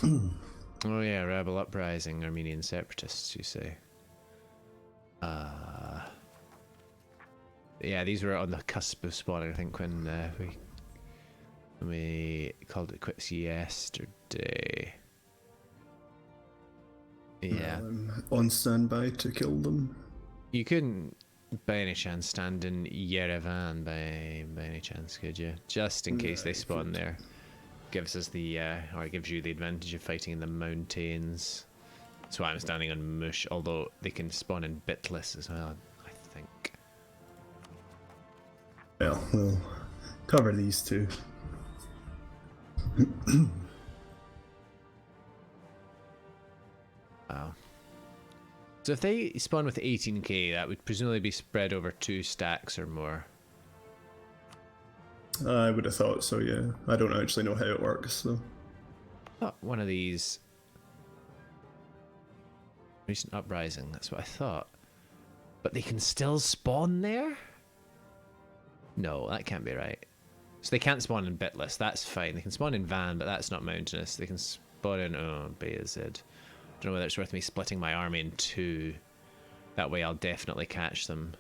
Oh yeah, rebel uprising, Armenian separatists, you say? Yeah, these were on the cusp of spawning, I think, when we called it quits yesterday. Yeah. I'm on standby to kill them. You couldn't, by any chance, stand in Yerevan by any chance, could you? Just in case they spawn there. Gives us the, or gives you the advantage of fighting in the mountains. That's why I'm standing on Mush, although they can spawn in Bitless as well, I think. Well, we'll cover these two. Wow. So if they spawn with 18k, that would presumably be spread over 2 stacks or more. I would have thought so, yeah. I don't actually know how it works, so. I thought one of these... Recent uprising, that's what I thought. But they can still spawn there? No, that can't be right. So they can't spawn in Bitless, that's fine. They can spawn in Van, but that's not mountainous. They can spawn in, Bayezid. Don't know whether it's worth me splitting my army in 2. That way I'll definitely catch them.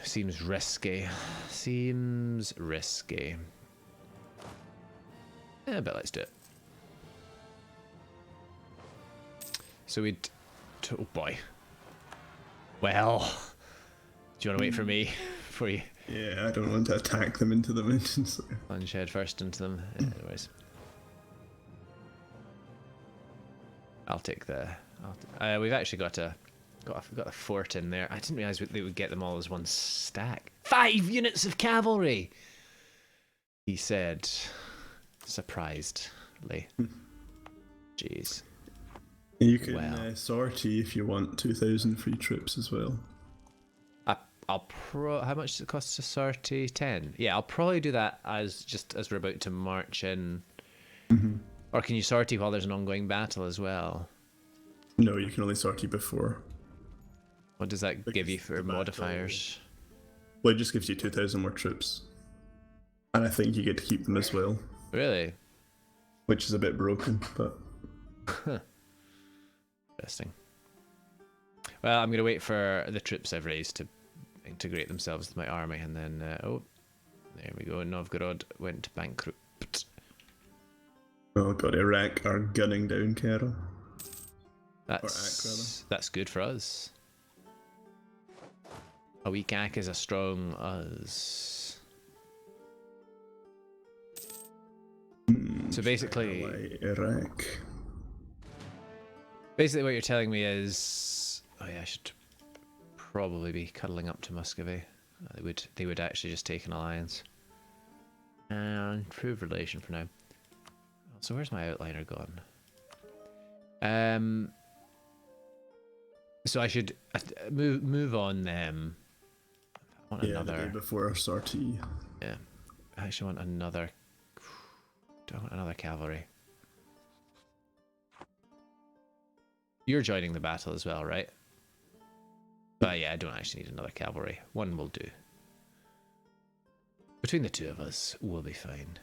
Seems risky. Seems risky. Yeah, but let's do it. So we'd... Oh boy. Well... Do you want to wait for me? Before you... Yeah, I don't want to attack them into the mountains. Plunge head first into them. Anyways. I'll take the... we've actually got a fort in there. I didn't realise they would get them all as one stack. 5 units of cavalry! He said, surprisedly. Jeez. You can sortie if you want 2,000 free troops as well. How much does it cost to sortie? 10. Yeah, I'll probably do that as we're about to march in. Or can you sortie while there's an ongoing battle as well? No, you can only sortie before. What does that give you for modifiers? Well, it just gives you 2,000 more troops. And I think you get to keep them as well. Really? Which is a bit broken, but... Interesting. Well, I'm going to wait for the troops I've raised to integrate themselves with my army, and then... oh, there we go. Novgorod went bankrupt. Oh god, Iraq are gunning down Kara. That's good for us. A weak Ak is a strong us. So basically... Iraq. Basically what you're telling me is... Oh yeah, I should probably be cuddling up to Muscovy. They would actually just take an alliance. And improve relation for now. So where's my outliner gone? So I should move on them. I want another... the day before our sortie. Yeah. I actually want another... Do I want another cavalry? You're joining the battle as well, right? But yeah, I don't actually need another cavalry. One will do. Between the two of us, we'll be fine.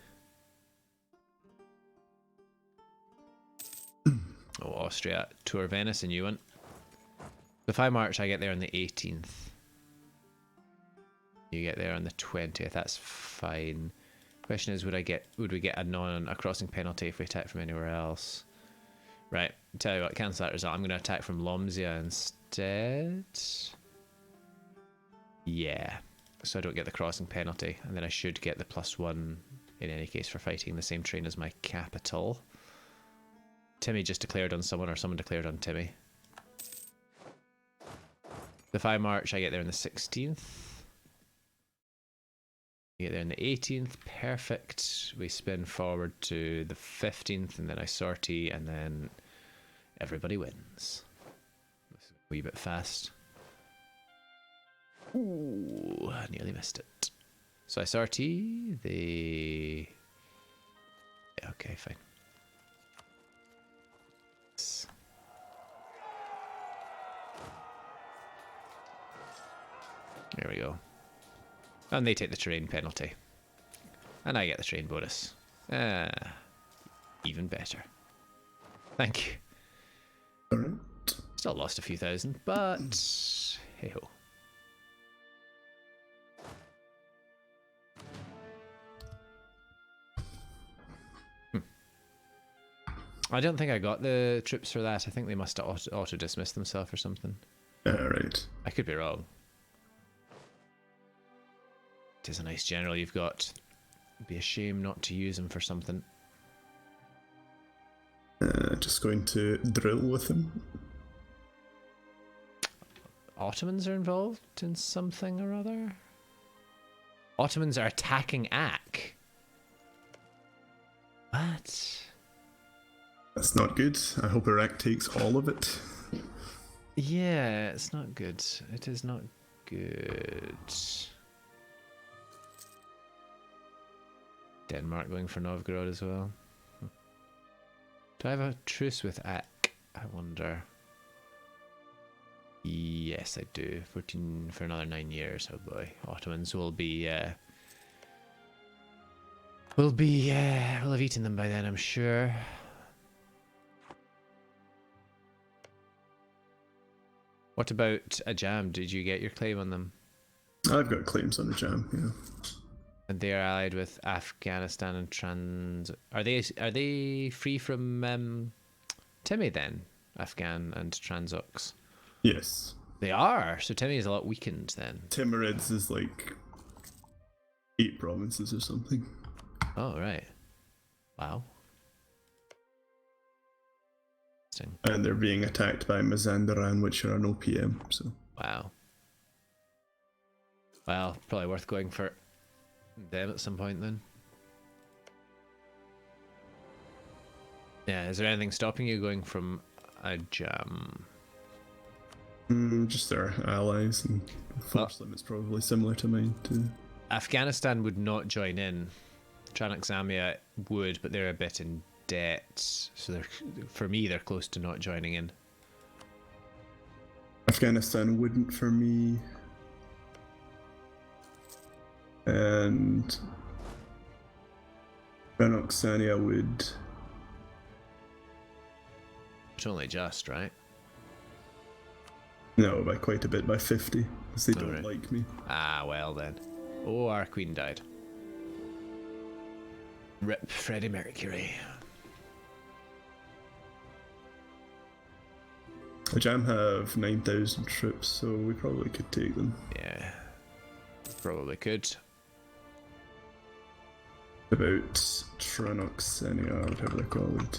Oh, Austria. Tour Venice, and you went. If I march, I get there on the 18th. You get there on the 20th. That's fine. Question is, would we get a crossing penalty if we attack from anywhere else? Right. Tell you what, cancel that result. I'm going to attack from Lomzia instead. Yeah. So I don't get the crossing penalty, and then I should get the +1 in any case for fighting the same train as my capital. Timmy just declared on someone, or someone declared on Timmy. If I march, I get there on the 16th. You get there on the 18th. Perfect. We spin forward to the 15th, and then I sortie, and then everybody wins. This is a wee bit fast. Ooh, I nearly missed it. So I sortie. Yeah, okay, fine. There we go. And they take the terrain penalty. And I get the terrain bonus. Ah, even better. Thank you. Alright. Still lost a few thousand, but hey ho. I don't think I got the troops for that. I think they must have auto-dismissed themselves or something. Alright. I could be wrong. It is a nice general you've got. It'd be a shame not to use him for something. Just going to drill with him. Ottomans are involved in something or other? Ottomans are attacking Ak. What? That's not good. I hope Iraq takes all of it. Yeah, it's not good. It is not good. Denmark going for Novgorod as well. Do I have a truce with Ak? I wonder. Yes, I do. 14 for another 9 years. Oh boy, Ottomans will have eaten them by then, I'm sure. What about Ajam? Did you get your claim on them? I've got claims on Ajam, yeah. And they are allied with Afghanistan and Trans. Are they free from Timmy then? Afghan and Transox. Yes. They are. So Timmy is a lot weakened then. Timurids is like 8 provinces or something. Oh right. Wow. Interesting. And they're being attacked by Mazandaran, which are an OPM, so. Wow. Well, probably worth going for them at some point then. Yeah, is there anything stopping you going from Ajam? Just their allies, and force limits probably similar to mine too. Afghanistan would not join in. Tranexamia would, but they're a bit in debt, so for me they're close to not joining in. Afghanistan wouldn't for me. And Renoxania would. It's only just, right? No, by quite a bit, by 50, because they don't right. like me. Ah, well then. Oh, our queen died. Rip Freddie Mercury. Ajam have 9,000 troops, so we probably could take them. Yeah, probably could. About Tranoxenia, whatever they're called.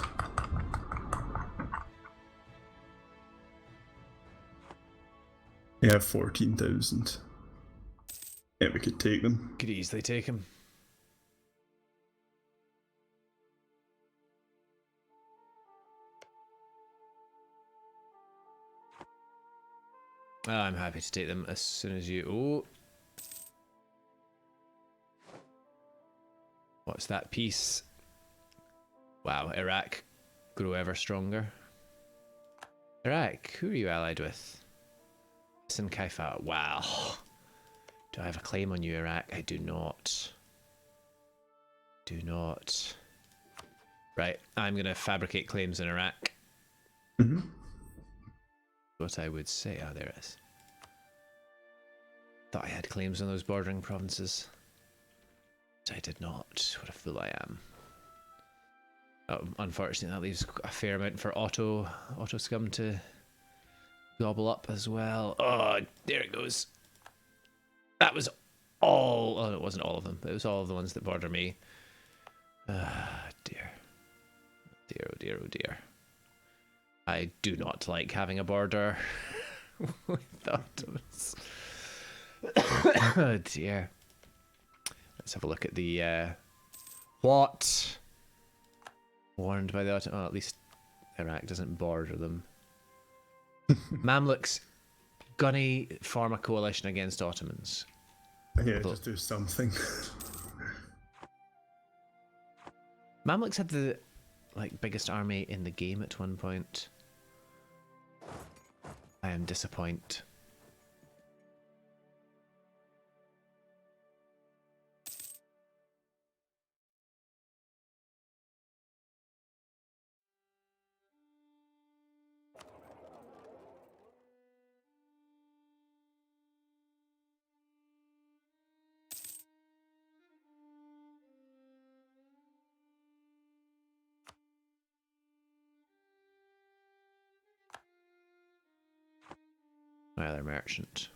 They have 14,000. Yeah, we could take them. Could easily take him. Oh, I'm happy to take them as soon as you... Oh! What's that piece? Wow, Iraq grow ever stronger. Iraq, who are you allied with? Sin Kaifa. Wow. Do I have a claim on you, Iraq? I do not. Do not. Right, I'm going to fabricate claims in Iraq. Mm-hmm. What I would say. Oh, there it is. Thought I had claims on those bordering provinces. But I did not. What a fool I am. Oh, unfortunately, that leaves a fair amount for auto scum to gobble up as well. Oh, there it goes. That was all. Oh, it wasn't all of them. It was all of the ones that border me. Ah, dear. Dear, oh dear, oh dear. I do not like having a border with Ottomans. Oh dear. Let's have a look at the what? Warned by the Ottomans. Oh, at least Iraq doesn't border them. Mamluks gonna form a coalition against Ottomans. Yeah, just do something. Mamluks had the biggest army in the game at one point. I am disappointed. My other merchant.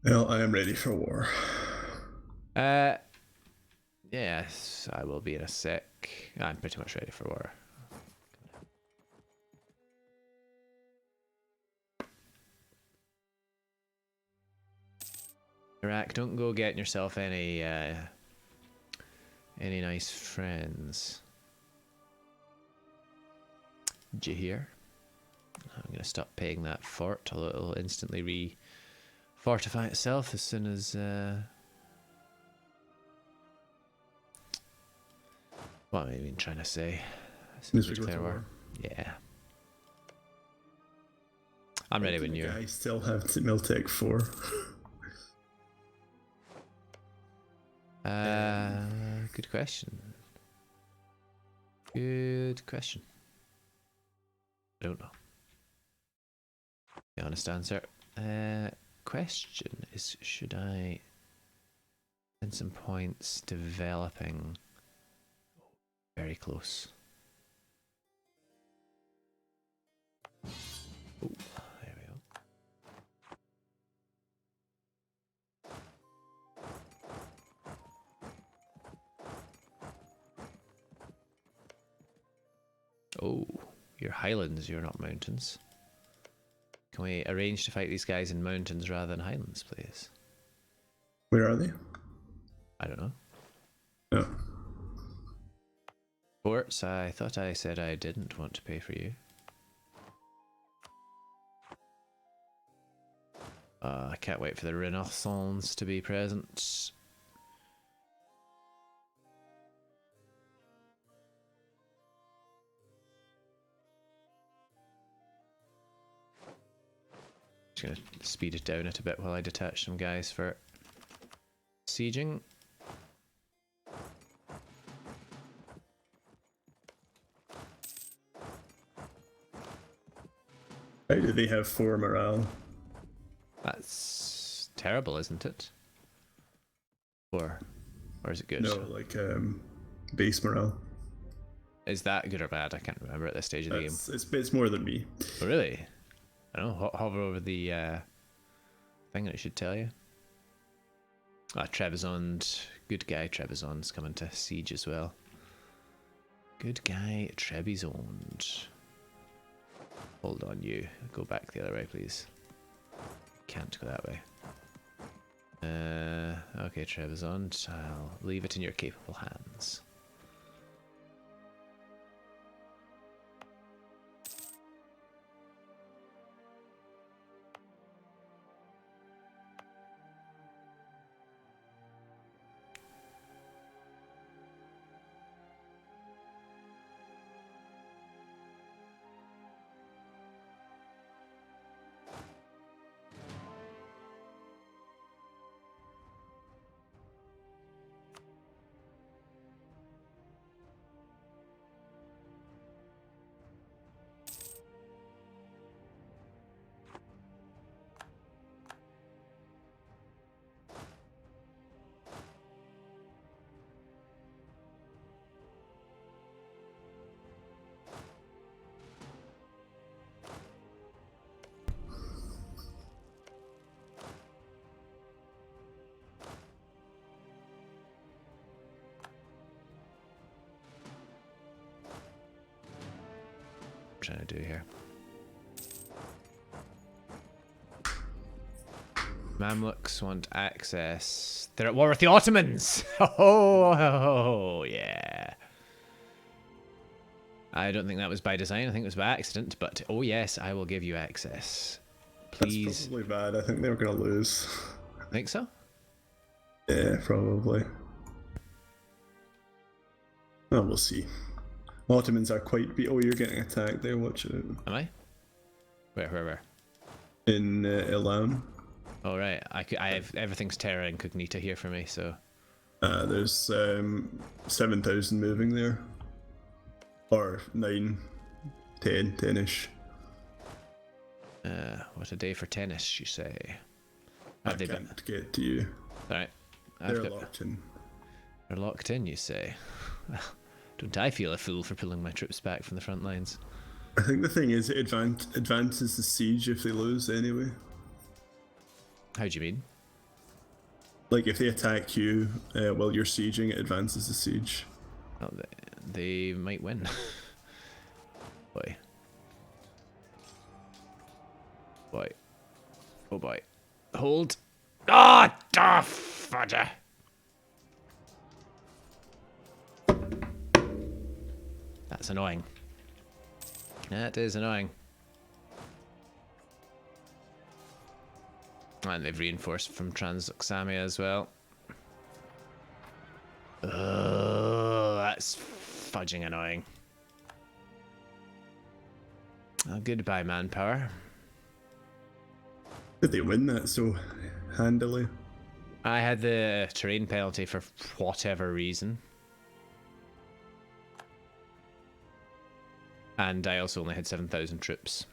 Well, I am ready for war. Yes, I will be in a sec. I'm pretty much ready for war. Iraq, don't go getting yourself any nice friends. Did you hear? I'm gonna stop paying that fort, although it'll instantly re-fortify itself as soon as what am I even trying to say? As soon as we declare war. Yeah. I'm ready when you're. I still have Miltech 4. Good question. Good question. I don't know. The honest answer. Question is, should I spend some points developing? Very close. Oh, there we go. Oh, you're highlands, you're not mountains. Can we arrange to fight these guys in mountains rather than highlands, please? Where are they? I don't know. No. Forts, I thought I said I didn't want to pay for you. I can't wait for the Renaissance to be present. Just gonna speed it down it a bit while I detach some guys for sieging. How do they have 4 morale? That's terrible, isn't it? Or is it good? No, like base morale. Is that good or bad? I can't remember at this stage of the game. It's more than me. Oh, really? I don't know. Hover over the thing that it should tell you. Trebizond. Good guy Trebizond's coming to siege as well. Good guy Trebizond. Hold on, you. Go back the other way, please. Can't go that way. Okay, Trebizond. I'll leave it in your capable hands. Trying to do here. Mamluks want access. They're at war with the Ottomans. Oh, yeah. I don't think that was by design. I think it was by accident. But oh yes, I will give you access. Please. That's probably bad. I think they were going to lose. Think so? Yeah, probably. Well, we'll see. Ottomans are quite beat. Oh, you're getting attacked there. Watch it. Am I? Where? In Elam. Oh right, I have everything's terra incognita here for me. So. There's 7,000 moving there, or 9, 10-ish. What a day for tennis, you say? I can't get to you. All right. They're locked in. They're locked in, you say? Well, don't I feel a fool for pulling my troops back from the front lines? I think the thing is, it advances the siege if they lose anyway. How do you mean? Like, if they attack you while you're sieging, it advances the siege. Oh, they might win. Boy. Boy. Oh boy. Hold. Ah! Ah! Fudger! That's annoying. That is annoying. And they've reinforced from Transoxamia as well. Oh, that's fudging annoying. Oh, goodbye, manpower. Did they win that so handily? I had the terrain penalty for whatever reason. And I also only had 7,000 troops.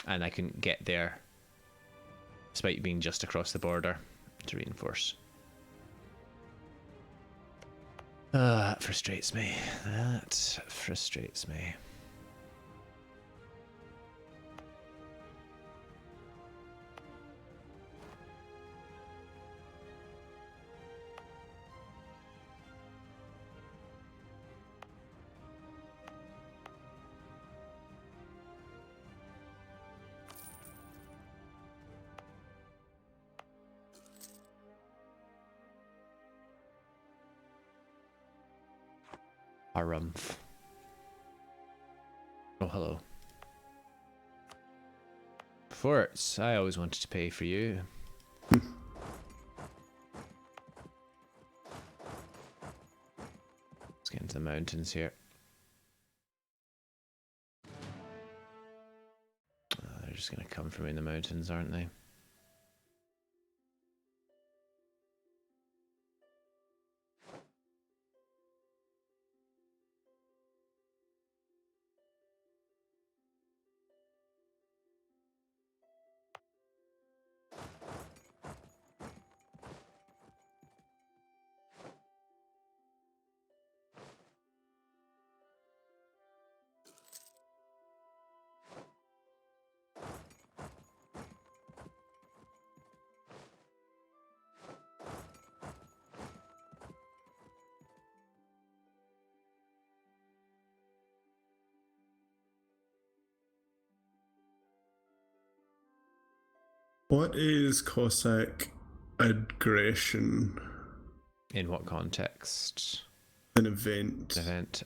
And I couldn't get there, despite being just across the border, to reinforce. That frustrates me. That frustrates me. Harumph. Oh, hello. Forts. I always wanted to pay for you. Let's get into the mountains here. They're just going to come from in the mountains, aren't they? What is Cossack aggression? In what context? An event. Event.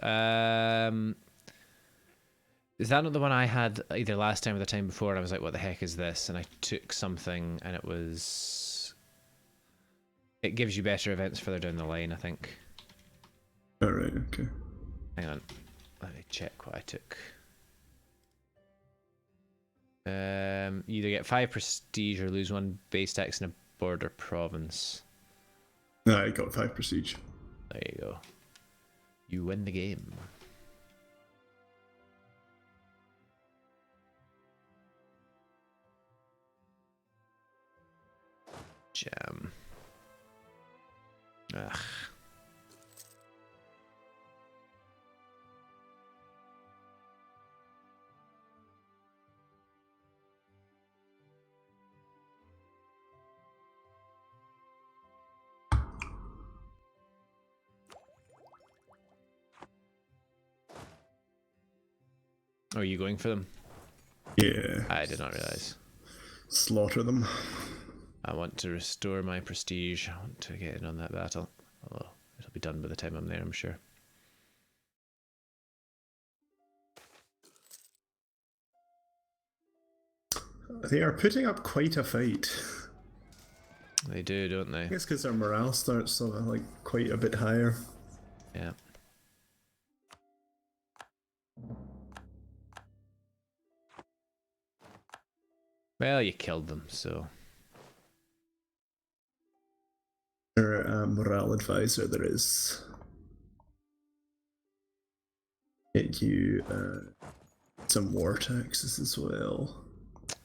Is that not the one I had either last time or the time before? And I was like, what the heck is this? And I took something and it was... It gives you better events further down the line, I think. Alright, okay. Hang on. Let me check what I took. You either get 5 prestige or lose 1 base tax in a border province. No, I got 5 prestige. There you go. You win the game. Jam. Ugh. Oh, are you going for them? Yeah. I did not realize. Slaughter them. I want to restore my prestige. I want to get in on that battle. Although, it'll be done by the time I'm there, I'm sure. They are putting up quite a fight. They do, don't they? I guess because their morale starts like quite a bit higher. Yeah. Well, you killed them, so... Their morale advisor there is. Get you some war taxes as well.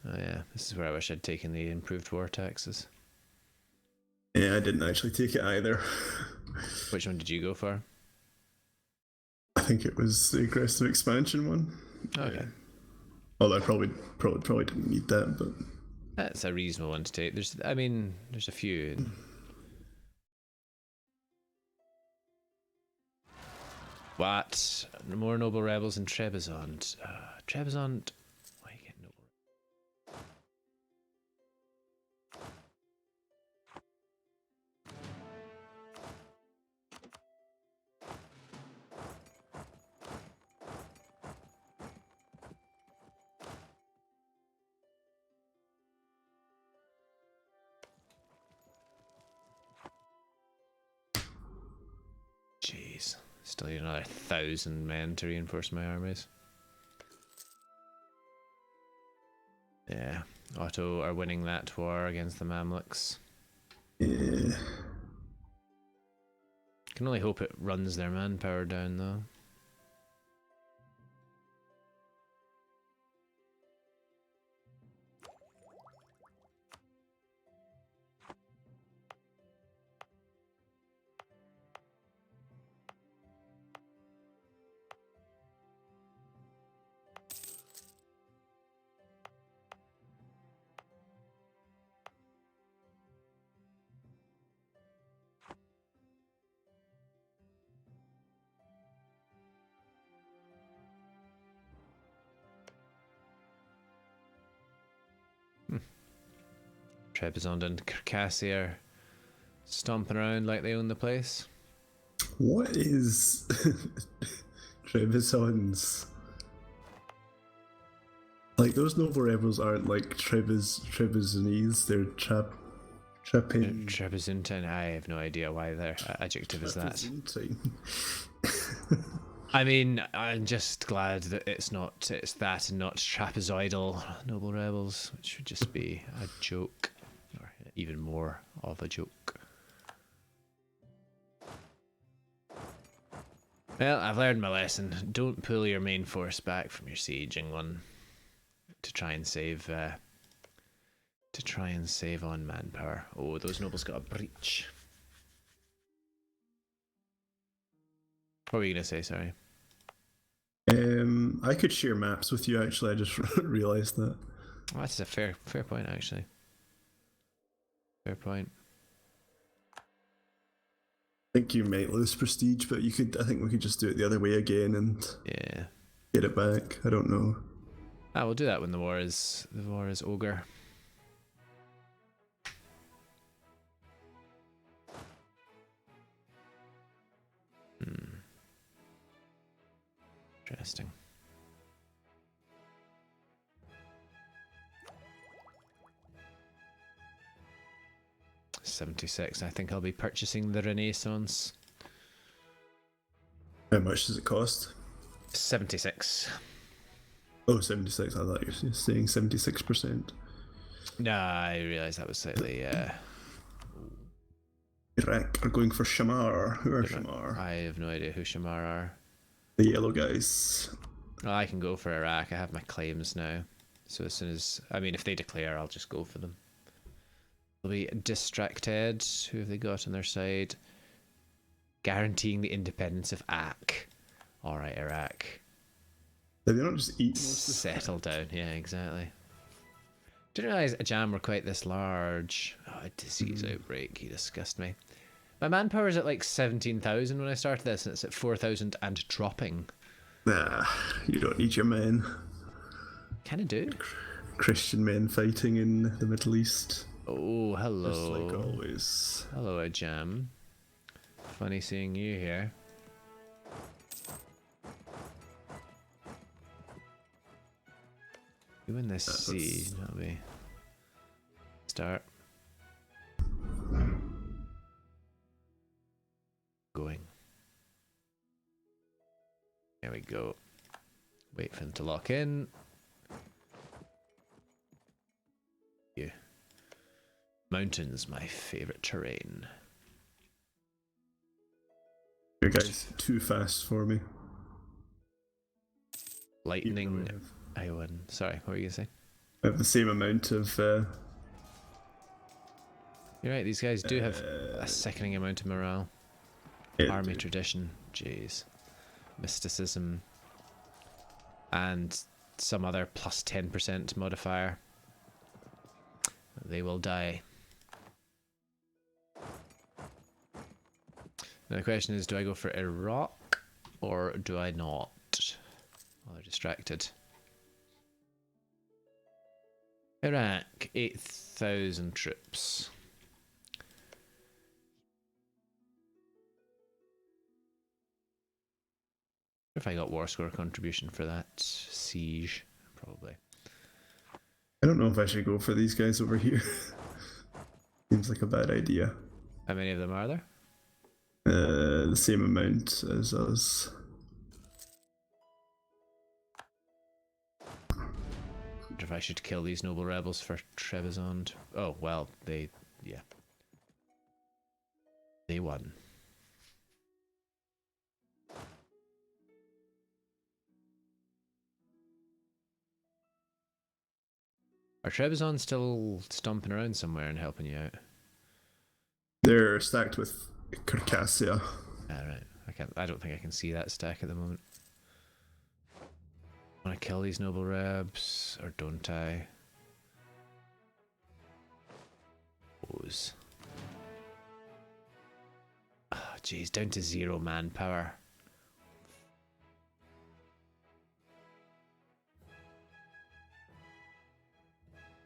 Oh yeah, this is where I wish I'd taken the improved war taxes. Yeah, I didn't actually take it either. Which one did you go for? I think it was the aggressive expansion one. Okay. Although I probably didn't need that, but That's a reasonable one to take. I mean, there's a few. What? More noble rebels in Trebizond. Trebizond. Why you get noble? Jeez. Still need another 1,000 men to reinforce my armies. Yeah. Otto are winning that war against the Mamluks. yeah. Can only hope it runs their manpower down though. Trebizond and Circassia are stomping around like they own the place. What is Trebizond's? Like, those noble rebels aren't like Trebizonese, they're Trapping. Trebizondine, I have no idea why their adjective is that. Trapezuntine. I mean, I'm just glad that it's that and not trapezoidal noble rebels, which would just be a joke, or even more of a joke. Well, I've learned my lesson. Don't pull your main force back from your sieging one to try and save on manpower. Oh, those nobles got a breach. What were you gonna say? Sorry. I could share maps with you. Actually, I just realised that. Oh, that's a fair point, actually. Fair point. I think you might lose prestige, but you could. I think we could just do it the other way again and Yeah. get it back. I don't know. We'll do that when the war is ogre. Interesting. $76. I think I'll be purchasing the Renaissance. How much does it cost? 76. Oh, 76. I thought you were saying 76%. Nah, I realised that was slightly. Iraq are going for Shamar. Who are Shamar? I have no idea who Shamar are. The yellow guys. Well, I can go for Iraq. I have my claims now. So as soon as, if they declare, I'll just go for them. They'll be distracted. Who have they got on their side? Guaranteeing the independence of Ak. Alright, Iraq. Did they not just eat most of Settle down. Yeah, exactly. Didn't realise Ajam were quite this large. Oh, a disease outbreak. You disgust me. My manpower is at like 17,000 when I started this, and it's at 4,000 and dropping. Nah, you don't need your men. Kind of do. Christian men fighting in the Middle East. Oh, hello. Just like always. Hello, Ajam. Funny seeing you here. You win this siege, that'll be start. Going. There we go. Wait for them to lock in. Yeah. Mountains, my favorite terrain. You guys too fast for me. Lightning. I win. Sorry, what were you gonna say? I have the same amount of. You're right. These guys do have a sickening amount of morale. Army tradition. Jeez. Mysticism. and some other plus 10% modifier, they will die. Now the question is, do I go for Iraq or do I not? Well, they're distracted. Iraq, 8,000 troops. If I got war score contribution for that siege, probably. I don't know if I should go for these guys over here. Seems like a bad idea. How many of them are there? The same amount as us. I wonder if I should kill these noble rebels for Trebizond. Oh, well, yeah. They won. Are Trebizond still stomping around somewhere and helping you out? They're stacked with Caucasus. Right. I don't think I can see that stack at the moment. Want to kill these noble rebs, or don't I? Pose. Oh, jeez, down to 0 manpower.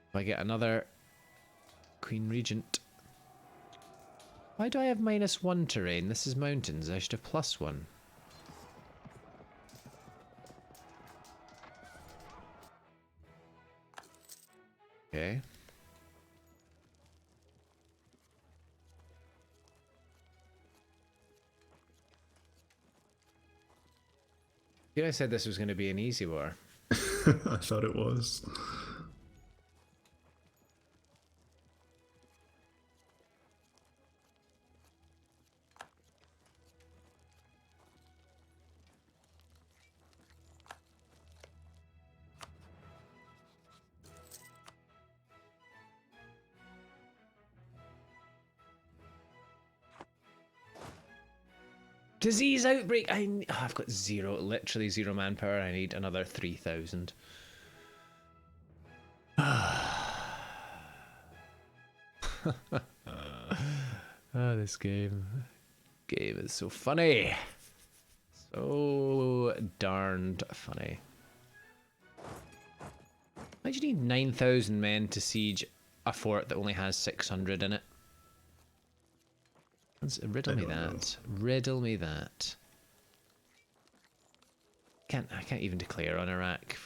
If I get another Queen Regent. Why do I have -1 terrain? This is mountains. I should have +1. Okay. You guys said this was going to be an easy war. I thought it was. Disease outbreak! I've got literally 0 manpower. I need another 3,000. This game is so funny. So darned funny. Why do you need 9,000 men to siege a fort that only has 600 in it? Riddle me that. Riddle me that. I can't even declare on Iraq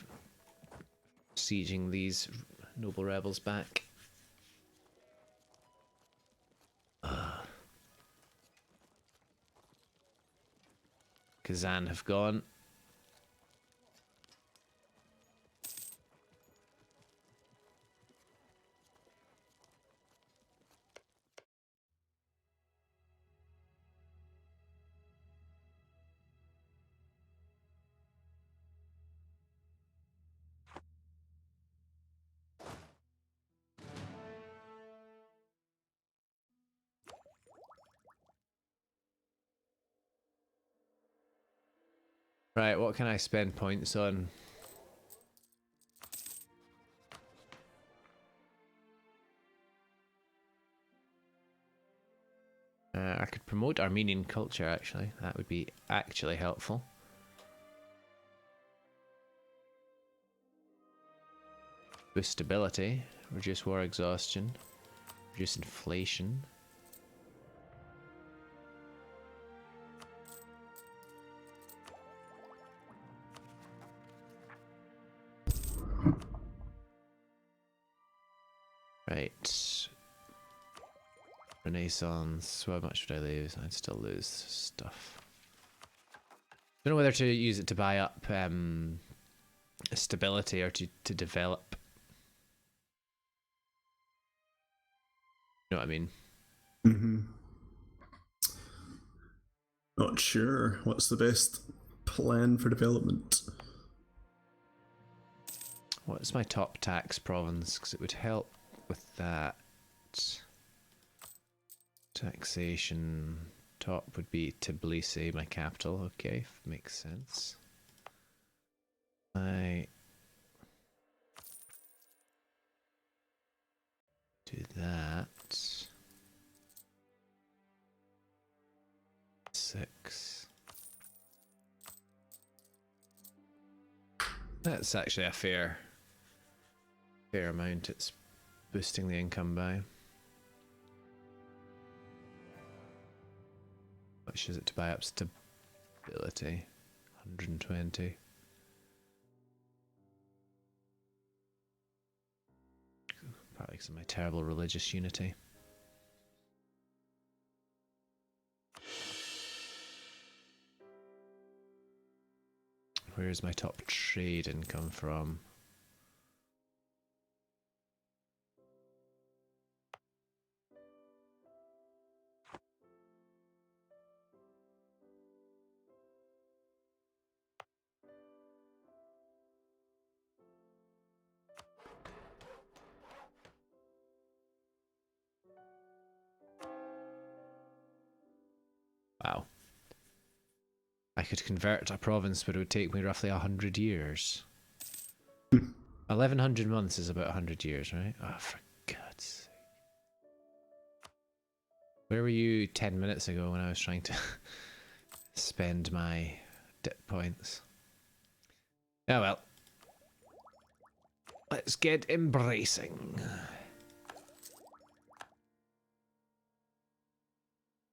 sieging these noble rebels back. Kazan have gone. Right, what can I spend points on? I could promote Armenian culture, actually. That would be actually helpful. Boost stability, reduce war exhaustion, reduce inflation. Right. Renaissance. How much would I lose? I'd still lose stuff. Don't know whether to use it to buy up stability or to develop. You know what I mean? Mm-hmm. Not sure. What's the best plan for development? What's my top tax province? Because it would help with that. Taxation. Top would be Tbilisi, my capital. Okay, makes sense. I do that. 6. That's actually a fair amount it's boosting the income by. Much is it to buy up stability? 120. Probably because of my terrible religious unity. Where's my top trade income from? Wow. I could convert a province, but it would take me roughly 100 years. 1100 months is about 100 years, right? Oh, for God's sake. Where were you 10 minutes ago when I was trying to spend my dip points? Oh well. Let's get embracing.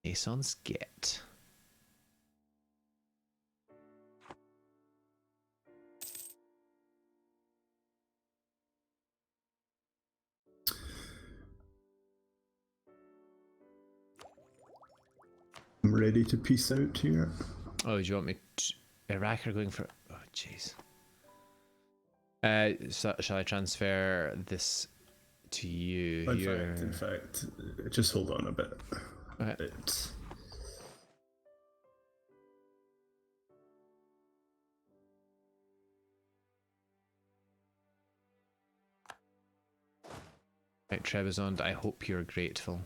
Masons get. I'm ready to peace out here. Oh, do you want me to... Iraq are going for... Oh, jeez. So, shall I transfer this to you? In fact, just hold on a bit. Okay. Right, Trebizond, I hope you're grateful.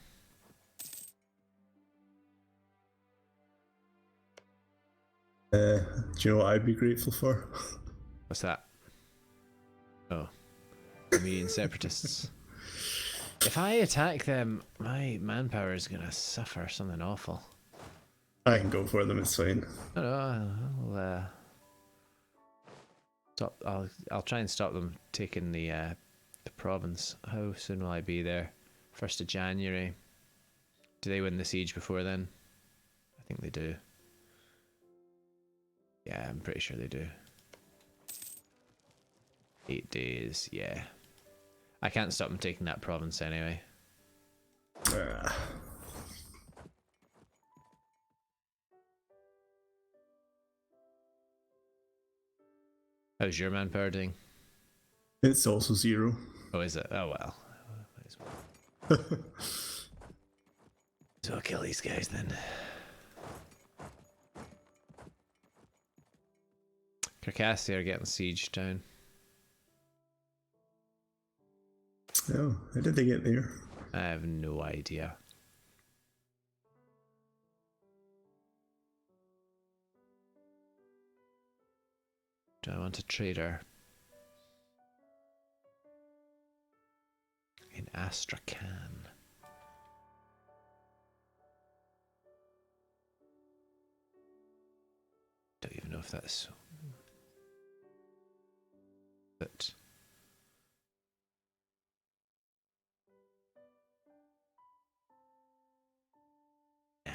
Do you know what I'd be grateful for? What's that? Oh. Armenian separatists. If I attack them, my manpower is gonna suffer something awful. I can go for them, it's fine. No, I'll try and stop them taking the province. How soon will I be there? 1st of January. Do they win the siege before then? I think they do. Yeah, I'm pretty sure they do. 8 days, yeah. I can't stop them taking that province anyway. How's your manpower doing? It's also 0. Oh, is it? Oh, well. So I'll kill these guys then. Caucasus are getting sieged down. Oh, how did they get there? I have no idea. Do I want a trader? In Astrakhan. Don't even know if that's... But... Nah.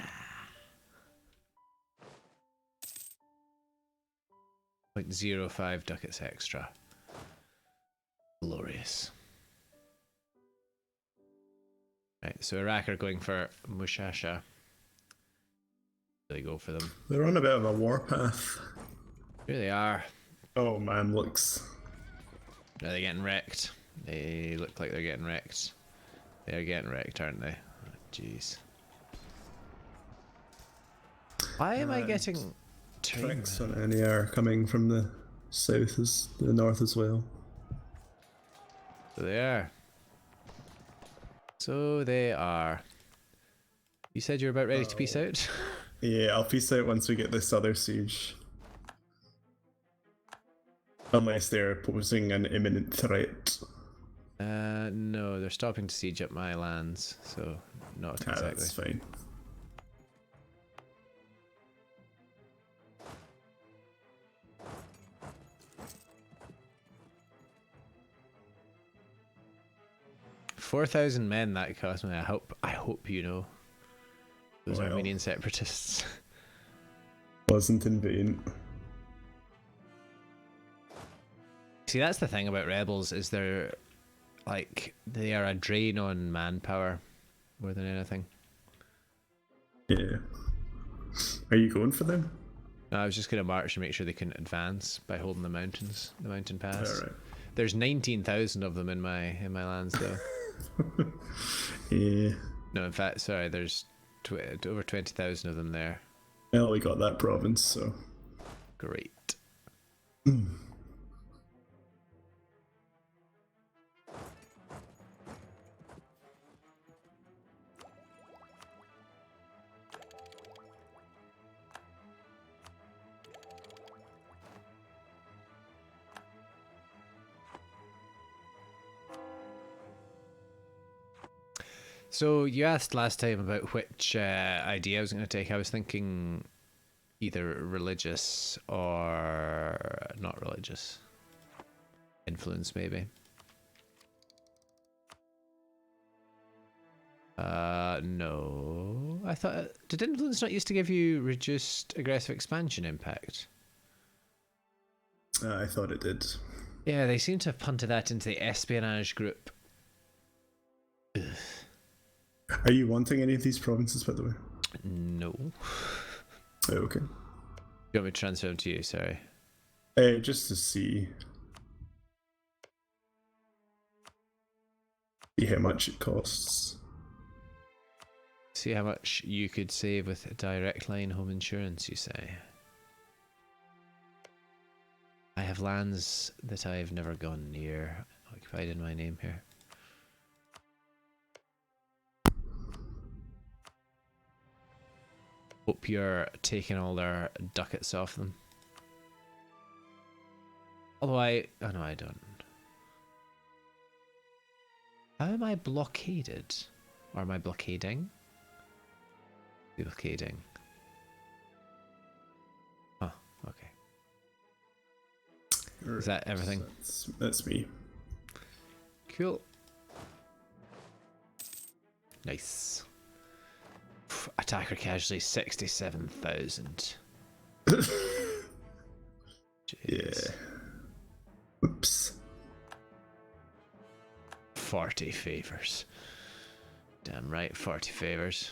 0.05 ducats extra. Glorious. Right, so Iraq are going for Mushasha. They go for them. They're on a bit of a warpath. Here they are. Oh man, looks. Are they getting wrecked? They look like they're getting wrecked. They're getting wrecked, aren't they? Oh, jeez. Why am I getting Tracks on any are coming from the south, the north as well. So they are. So they are. You said you're about ready to peace out? Yeah, I'll peace out once we get this other siege. Unless they're posing an imminent threat. No, they're stopping to siege up my lands, so not Ah, exactly. that's fine. $4,000 men that cost me. I hope you know. Those Well. Armenian separatists. Wasn't in vain. See, that's the thing about rebels, is they're like, they are a drain on manpower more than anything. Yeah. Are you going for them? I was just going to march and make sure they couldn't advance by holding the mountains, the mountain pass. Alright. There's 19,000 of them in my lands though. Yeah. No, in fact, sorry, there's over 20,000 of them there. Well, we got that province, so. Great. So you asked last time about which idea I was going to take. I was thinking either religious or not religious. Influence, maybe. No. I thought... Did influence not used to give you reduced aggressive expansion impact? I thought it did. Yeah, they seem to have punted that into the espionage group. Ugh. Are you wanting any of these provinces, by the way? No. Oh, okay. You want me to transfer them to you? Sorry. Just to see how much it costs. See how much you could save with a direct line home insurance, you say? I have lands that I've never gone near occupied in my name here. Hope you're taking all their ducats off them. Although oh no, I don't. How am I blockaded? Or am I blockading? Blockading. Oh, okay. Is that everything? That's me. Cool. Nice. Attacker casualty 67,000. Yeah. Oops. 40 favors. Damn right, 40 favors.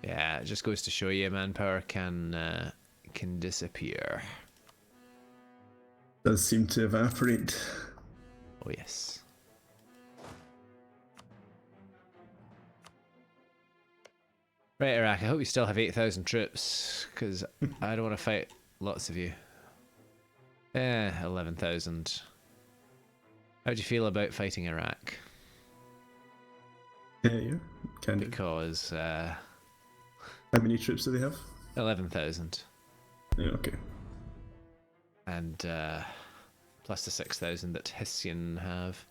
Yeah, it just goes to show you manpower can disappear. Does seem to evaporate. Oh yes. Right, Iraq, I hope you still have 8,000 troops, because I don't want to fight lots of you. 11,000. How do you feel about fighting Iraq? Yeah, can do. Because, How many troops do they have? 11,000. Yeah, okay. And, plus the 6,000 that Hissian have.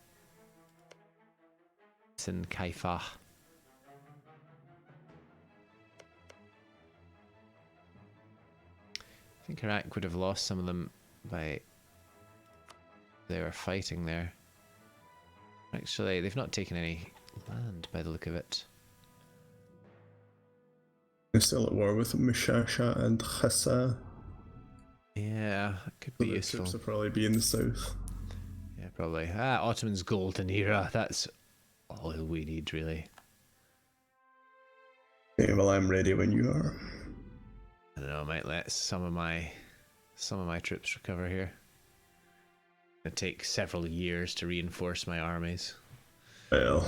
Sin Kaifa. I think Iraq would have lost some of them by they were fighting there. Actually, they've not taken any land by the look of it. They're still at war with Mushasha and Khassa. Yeah, it could So be the useful. troops will probably be in the south. Yeah, probably. Ottoman's golden era. That's all we need, really. Yeah, well, I'm ready when you are. I don't know. I might let some of my troops recover here. It'll take several years to reinforce my armies. Well,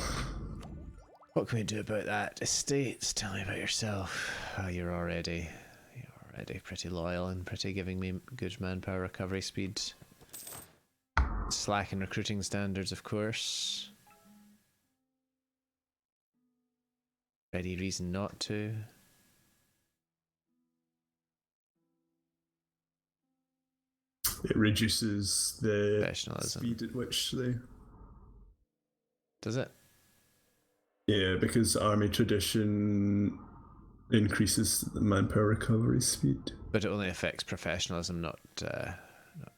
What can we do about that? Estates, tell me about yourself. Oh, you're already pretty loyal and pretty giving me good manpower recovery speed. Slack in recruiting standards, of course. Any reason not to? it reduces the Professionalism. speed at which they. Does it? Yeah, because army tradition increases the manpower recovery speed. But it only affects professionalism, not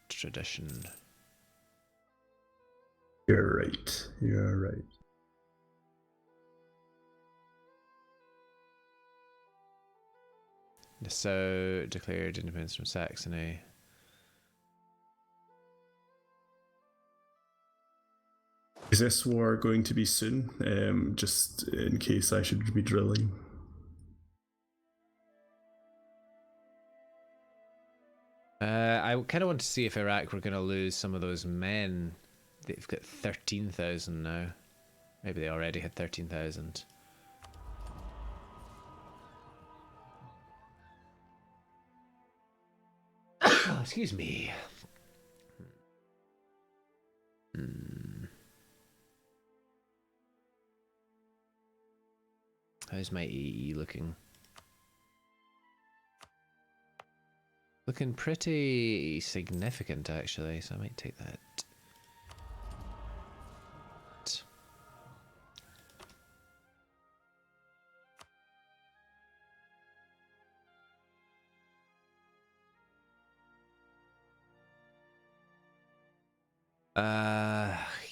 tradition. You're right. You're right. So declared independence from Saxony. Is this war going to be soon? Just in case I should be drilling. I kind of want to see if Iraq were going to lose some of those men. They've got 13,000 now. Maybe they already had 13,000. Oh, excuse me. How's my EE looking? Looking pretty significant, actually, so I might take that.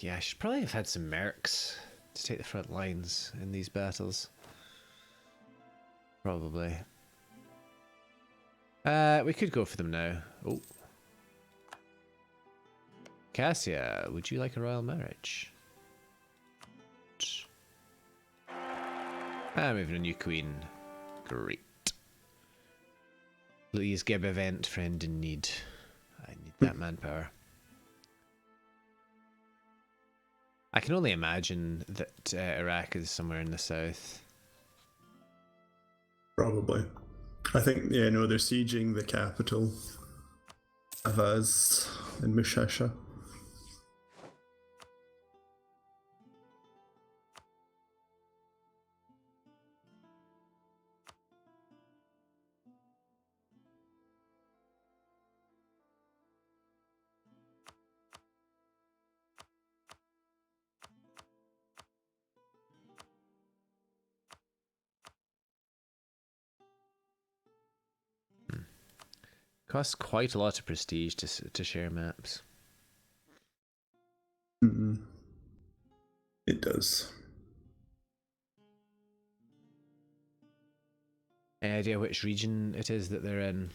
Yeah, I should probably have had some mercs to take the front lines in these battles. Probably. We could go for them now. Oh. Cassia, would you like a royal marriage? I'm having a new queen. Great. Please give event friend in need. I need that manpower. I can only imagine that Iraq is somewhere in the south. Probably. I think, yeah, no, they're sieging the capital, Avaz, in Mushasha. Costs quite a lot of prestige to share maps. It does. Any idea which region it is that they're in?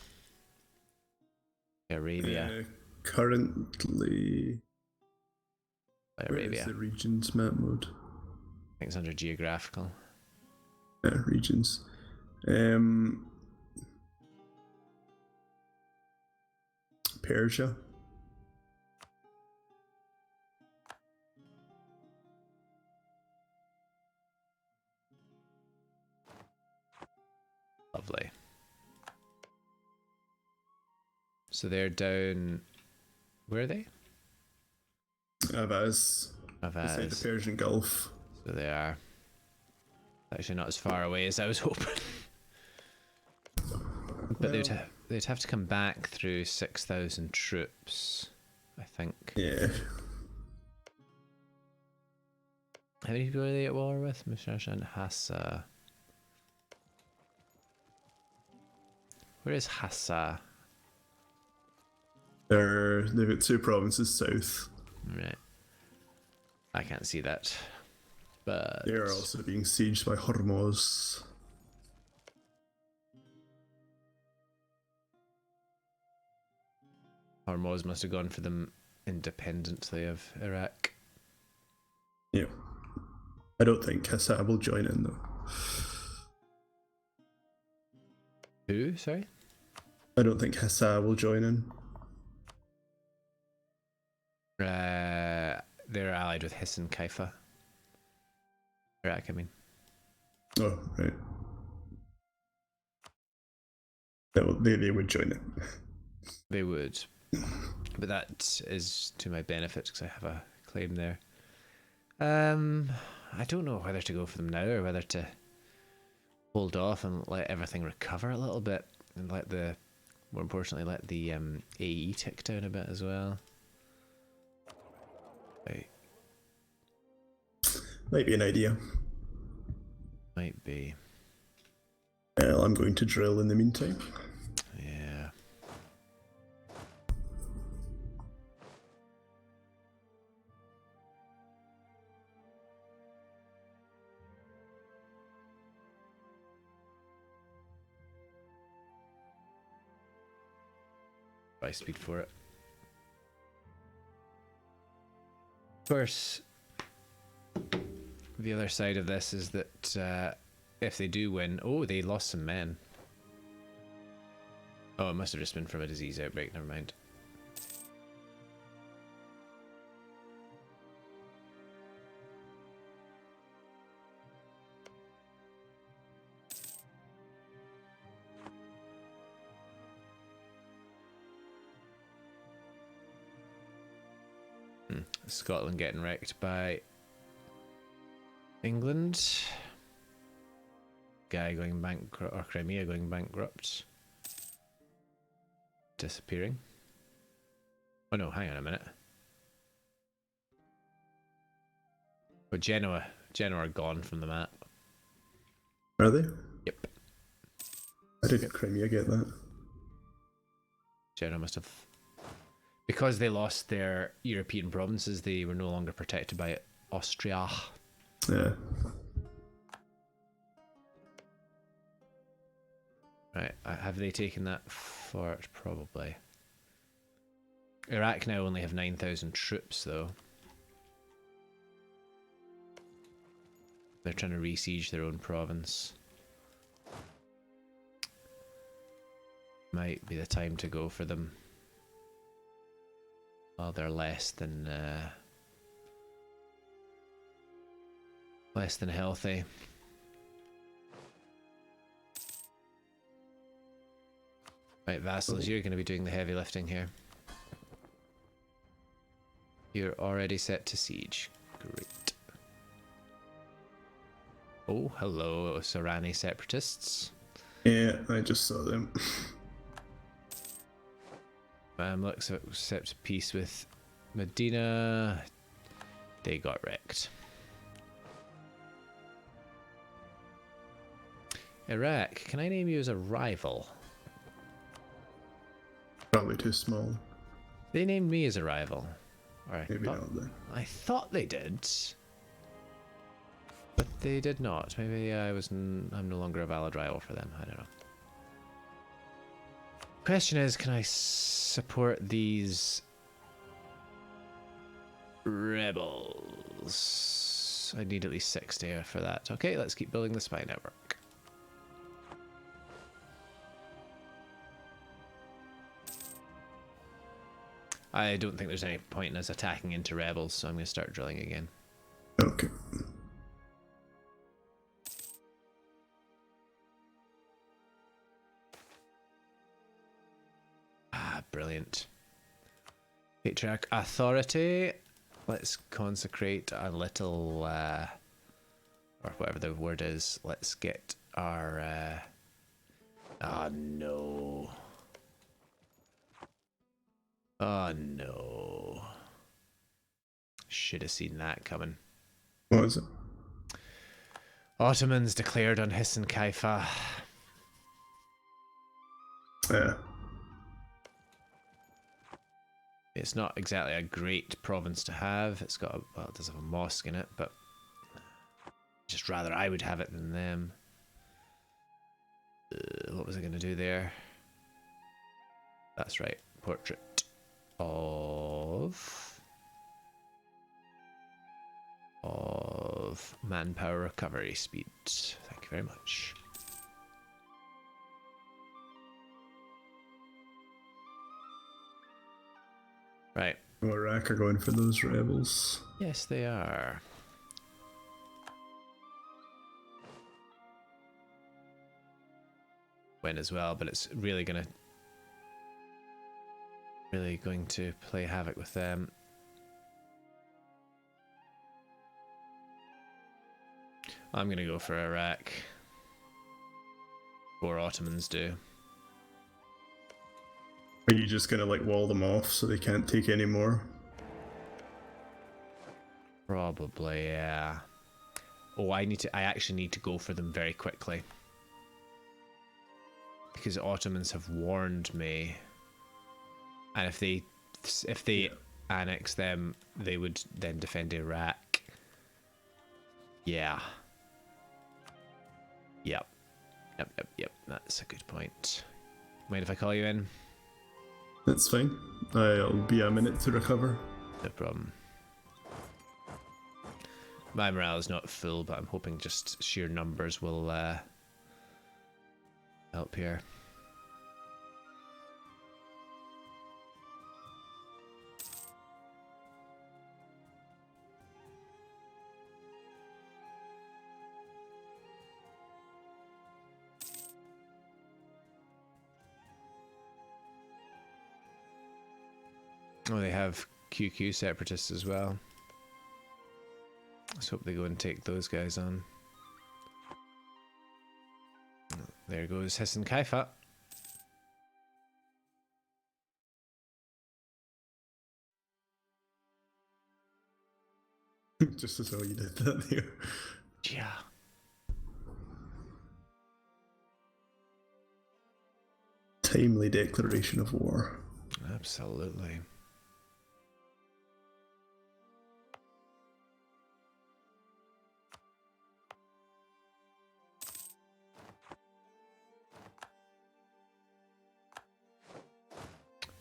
Arabia. Currently, Arabia. where is the regions map mode? I think it's under geographical. Regions. Persia. Lovely. So they're down. Where are they? Avaz. Avaz. Beside the Persian Gulf. So they are. Actually, not as far away as I was hoping. But they'd have to come back through 6,000 troops, I think. Yeah. How many people are they at war with? Mushasha and Hassa. Where is Hassa? They've got two provinces south. Right. I can't see that. But They are also being sieged by Hormuz. Hormuz must have gone for them independently of Iraq. Yeah. I don't think Qassam will join in though. Who? Sorry? I don't think Hassa will join in. They're allied with Hiss and Kaifa. Iraq, I mean. Oh, right. They would join it. They would. But that is to my benefit because I have a claim there. I don't know whether to go for them now or whether to hold off and let everything recover a little bit and let the More importantly, let the AE tick down a bit as well. Right. Might be an idea. Might be. Well, I'm going to drill in the meantime. Yeah. Buy speed for it. Of course, the other side of this is that if they do win... Oh, they lost some men. Oh, it must have just been from a disease outbreak, never mind. Scotland getting wrecked by England. Guy going bankrupt, or Crimea going bankrupt. Disappearing. Oh no, hang on a minute. But Genoa are gone from the map. Are they? Yep. I didn't Crimea get that. Genoa must have... Because they lost their European provinces, they were no longer protected by Austria. Yeah. Right, have they taken that fort? Probably. Iraq now only have 9,000 troops, though. They're trying to re-siege their own province. Might be the time to go for them. Well, they're less than healthy. Right, vassals, you're going to be doing the heavy lifting here. You're already set to siege. Great. Oh, hello, Sorani separatists. Yeah, I just saw them. Mamluks accept peace with Medina. They got wrecked. Iraq, can I name you as a rival? Probably too small. They named me as a rival. Maybe not then. I thought they did. But they did not. Maybe I'm no longer a valid rival for them. I don't know. Question is, can I support these rebels? I need at least 60 for that. Okay, let's keep building the spy network. I don't think there's any point in us attacking into rebels, so I'm going to start drilling again. Okay. Brilliant. Patriarch authority. Let's consecrate a little, or whatever the word is. Let's get our, oh no. Oh no. Should have seen that coming. What was it? Ottomans declared on Hissen Kaifa. Yeah. It's not exactly a great province to have. It's got, well, it does have a mosque in it, but just rather I would have it than them. What was I going to do there? That's right. Portrait of manpower recovery speed. Thank you very much. Right. Iraq are going for those rebels. Yes, they are. Win as well, but it's really going to play havoc with them. I'm going to go for Iraq. Or Ottomans do. Are you just gonna like wall them off so they can't take any more? Probably, yeah. Oh, I actually need to go for them very quickly. Because the Ottomans have warned me. And if they annex them, they would then defend Iraq. Yeah. Yep. Yep. That's a good point. Mind if I call you in? That's fine. I'll be a minute to recover. No problem. My morale is not full, but I'm hoping just sheer numbers will help here. Oh, they have QQ separatists as well. Let's hope they go and take those guys on. There goes Hisn Kaifa. Just as well you did that there. Yeah. Timely declaration of war. Absolutely.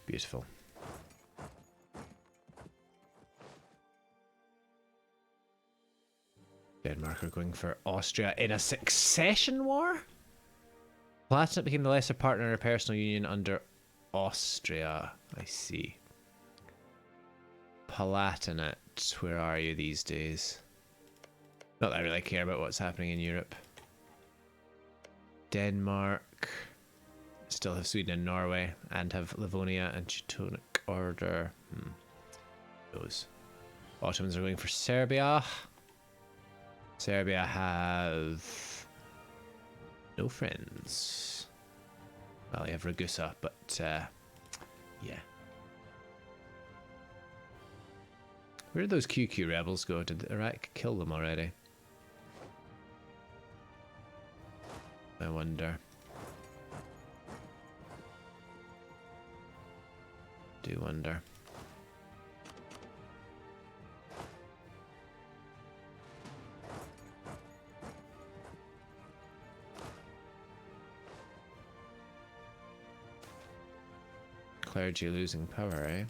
Beautiful. Denmark are going for Austria in a succession war? Palatinate became the lesser partner in a personal union under Austria. I see. Palatinate, where are you these days? Not that I really care about what's happening in Europe. Denmark. Still have Sweden and Norway, and have Livonia and Teutonic Order. Those. Ottomans are going for Serbia. Serbia have no friends. Well, you have Ragusa, but yeah. Where did those QQ rebels go? Did Iraq kill them already? I wonder. Do wonder. Clergy losing power, eh?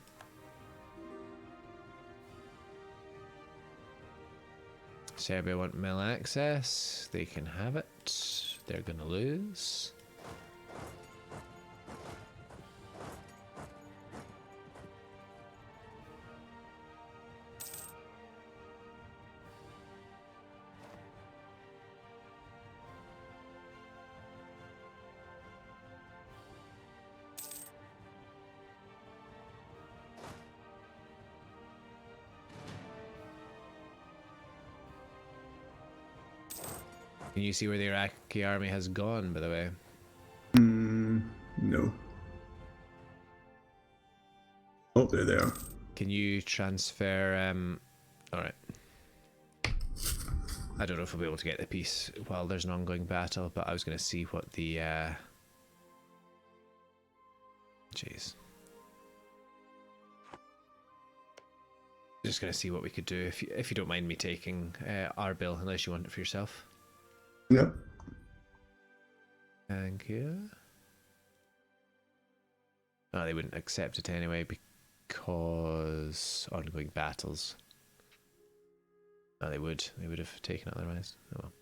Serbia want mill access. They can have it. They're gonna lose. Can you see where the Iraqi army has gone, by the way? No. Oh, there they are. Can you transfer, alright. I don't know if we'll be able to get the peace while there's an ongoing battle, but I was going to see what the, jeez. Just going to see what we could do, if you don't mind me taking our bill, unless you want it for yourself. No. Thank you. Oh, they wouldn't accept it anyway because ongoing battles. Oh, they would. They would have taken it otherwise. Oh well.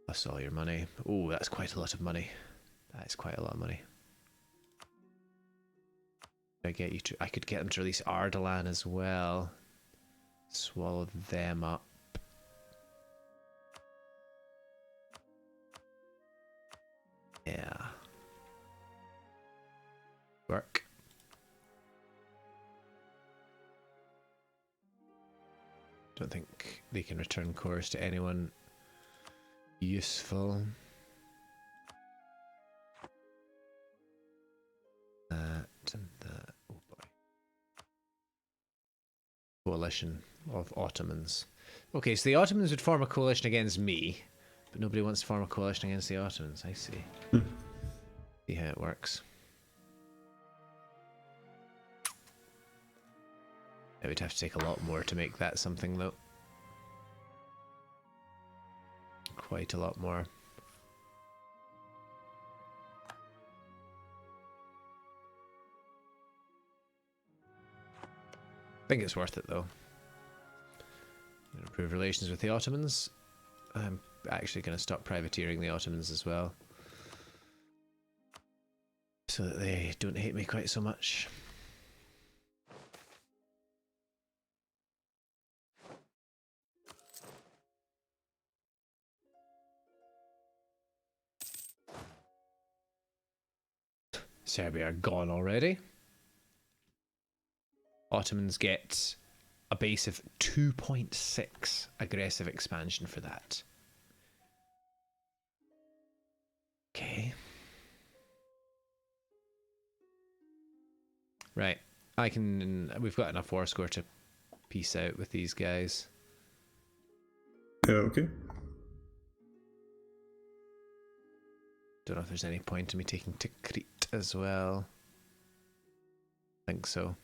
That's all your money. Oh, that's quite a lot of money. That is quite a lot of money. I get you to. I could get them to release Ardalan as well. Swallow them up. Yeah. Work. Don't think they can return cores to anyone useful. That and that. Oh boy. Coalition of Ottomans. Okay, so the Ottomans would form a coalition against me, but nobody wants to form a coalition against the Ottomans. I see. See how it works. It would have to take a lot more to make that something, though. Quite a lot more. I think it's worth it, though. Improve relations with the Ottomans. I'm actually going to stop privateering the Ottomans as well, so that they don't hate me quite so much. Serbia are gone already. Ottomans get a base of 2.6 aggressive expansion for that. Okay. Right. We've got enough war score to peace out with these guys. Okay. Don't know if there's any point in me taking Tikrit as well. I think so.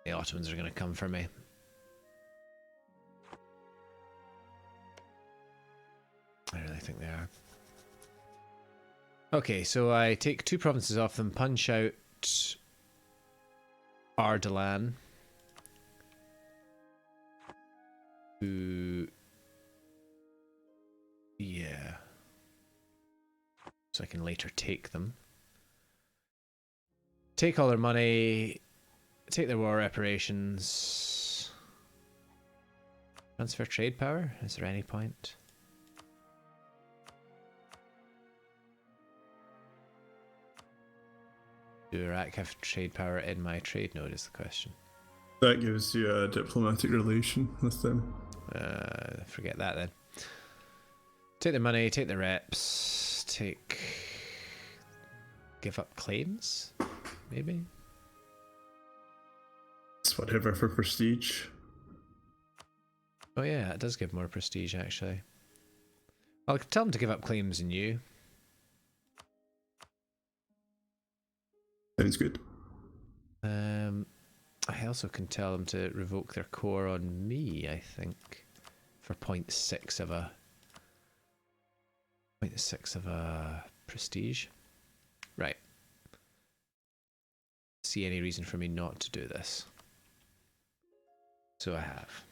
The Ottomans are going to come for me. I really think they are. Okay, so I take 2 provinces off them, punch out Ardalan. Who... Yeah. So I can later take them. Take all their money. Take their war reparations. Transfer trade power? Is there any point? Do Iraq have trade power in my trade node is the question. That gives you a diplomatic relation with them. Forget that then. Take their money, take their reps, give up claims? Maybe? It's whatever for prestige. Oh yeah, it does give more prestige actually. I'll tell them to give up claims in you. Sounds good. I also can tell them to revoke their core on me, I think. For 0.6 of a... 0.6 of a prestige. Right. See any reason for me not to do this. So I have.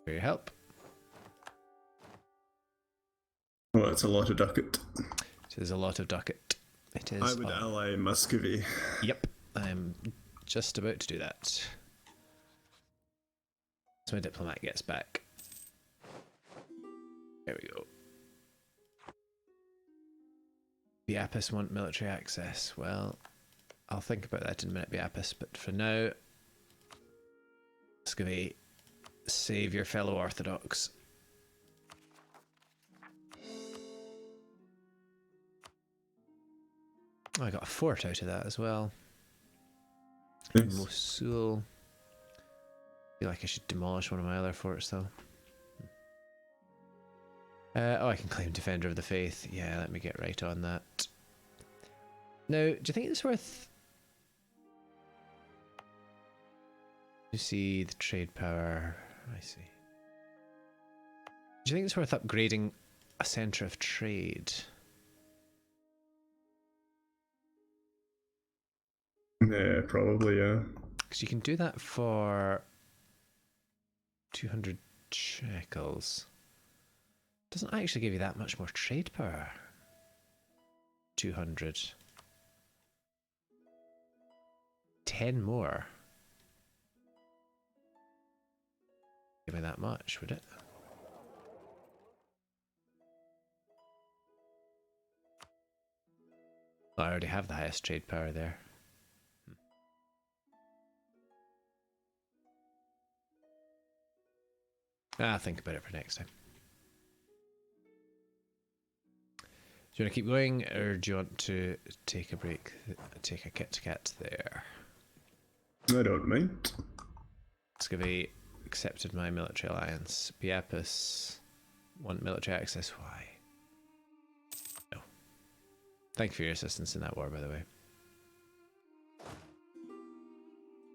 For your help. Well, it's a lot of ducat. It is a lot of ducat. It is. I would ally Muscovy. Yep. I'm just about to do that. So my diplomat gets back. There we go. Biapis want military access. Well, I'll think about that in a minute, Biapis, but for now, Muscovy, save your fellow Orthodox. Oh, I got a fort out of that as well. Nice. Mosul. Feel like I should demolish one of my other forts though. Oh, I can claim Defender of the Faith. Yeah, let me get right on that. Now, do you think it's worth... You see the trade power. I see. Do you think it's worth upgrading a centre of trade? Yeah, probably, yeah. Because you can do that for 200 shekels. Doesn't actually give you that much more trade power. 200. 10 more. Give me that much, would it? Well, I already have the highest trade power there. Think about it for next time. Do you want to keep going, or do you want to take a break? Take a Kit Kat there. I don't mind. Muscovy accepted my military alliance. Biapis want military access. Why? No. Thank you for your assistance in that war, by the way.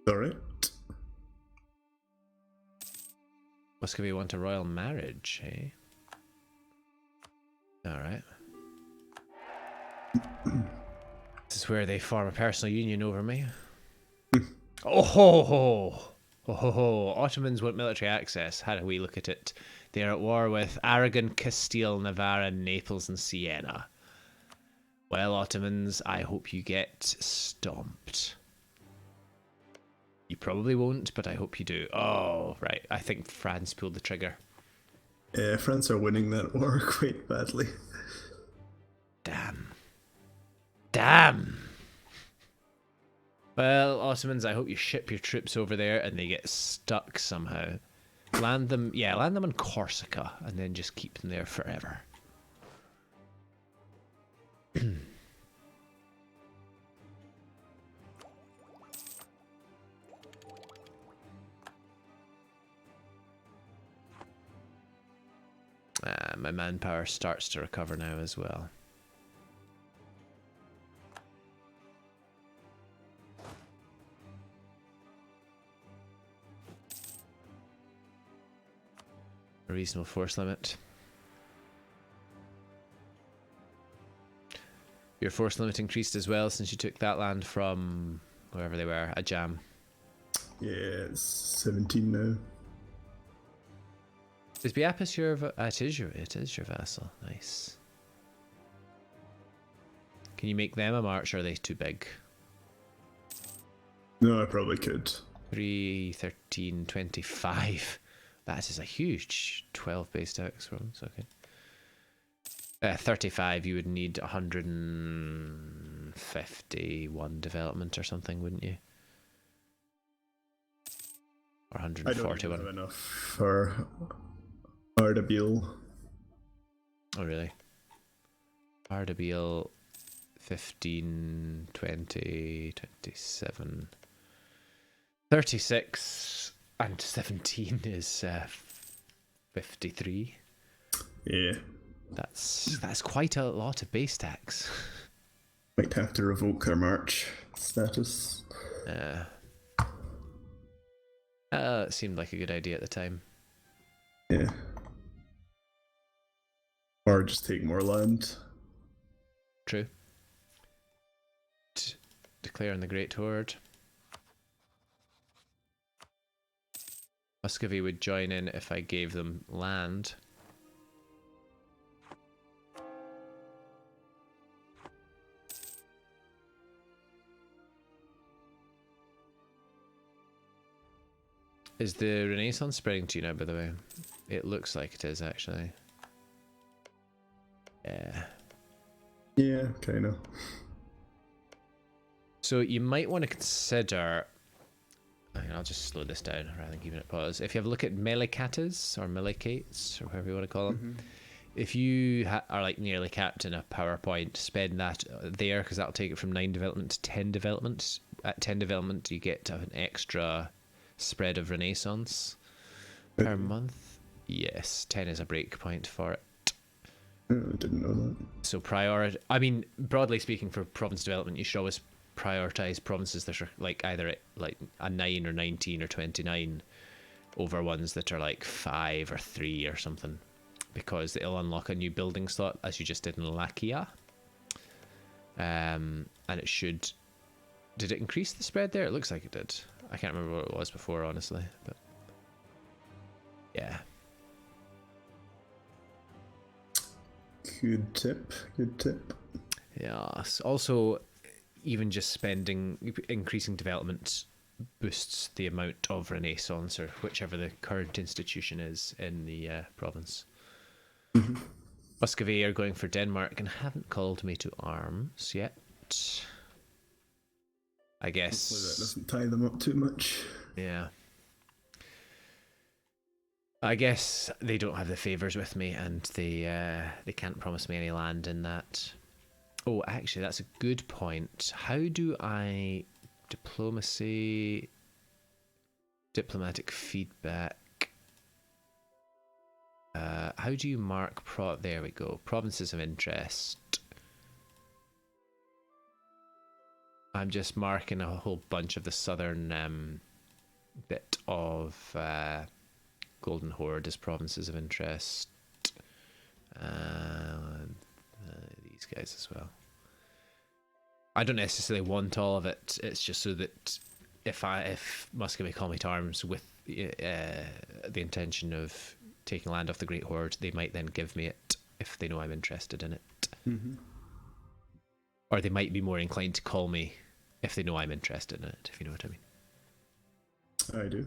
Alright. Muscovy want a royal marriage, eh? Alright. This is where they form a personal union over me. Oh ho ho! Oh ho ho! Ottomans want military access. How do we look at it? They are at war with Aragon, Castile, Navarra, Naples, and Siena. Well, Ottomans, I hope you get stomped. You probably won't, but I hope you do. Oh, right. I think France pulled the trigger. Yeah, France are winning that war quite badly. Damn. Damn! Well, Ottomans, I hope you ship your troops over there and they get stuck somehow. Land them on Corsica and then just keep them there forever. My manpower starts to recover now as well. A reasonable force limit. Your force limit increased as well since you took that land from wherever they were, Ajam. Yeah, it's 17 now. Is Biapis your? It is your vassal. Nice. Can you make them a march? Or are they too big? No, I probably could. 3, 13, 25. That is a huge 12 base tax province. Okay. 35. You would need 151 development or something, wouldn't you? Or 141. I don't even have enough for Ardabil. Oh, really? Ardabil 15, 20, 27, 36, and 17 is 53. Yeah. That's quite a lot of base tax. Might have to revoke our march status. It seemed like a good idea at the time. Yeah. Or just take more land. True. Declaring the Great Horde. Muscovy would join in if I gave them land. Is the Renaissance spreading to you now, by the way? It looks like it is, actually. Yeah. Yeah, kind of. So you might want to consider... I'll just slow this down rather than keeping it pause. If you have a look at Melicatas, or Melicates, or whatever you want to call them, if you are like nearly capped in a PowerPoint, spend that there, because that'll take it from 9 development to 10 development. At 10 development, you get an extra spread of Renaissance per month. Yes, 10 is a break point for it. I didn't know that. So broadly speaking, for province development, you should always prioritize provinces that are like either at like a 9 or 19 or 29 over ones that are like 5 or 3 or something, because it'll unlock a new building slot as you just did in Lakia. And it should... Did it increase the spread there? It looks like it did. I can't remember what it was before, honestly, but yeah. Good tip. Yeah. Also, even just increasing development boosts the amount of Renaissance, or whichever the current institution is in the province. Muscovy are going for Denmark and haven't called me to arms yet. I guess Hopefully that doesn't tie them up too much. Yeah. I guess they don't have the favors with me, and they can't promise me any land in that. Oh, actually, that's a good point. How do I diplomacy, diplomatic feedback? How do you mark there we go. Provinces of interest. I'm just marking a whole bunch of the southern bit of Golden Horde as provinces of interest. These guys as well. I don't necessarily want all of it. It's just so that if Muscovy call me to arms with the intention of taking land off the Great Horde, they might then give me it if they know I'm interested in it. Mm-hmm. Or they might be more inclined to call me if they know I'm interested in it, if you know what I mean. I do.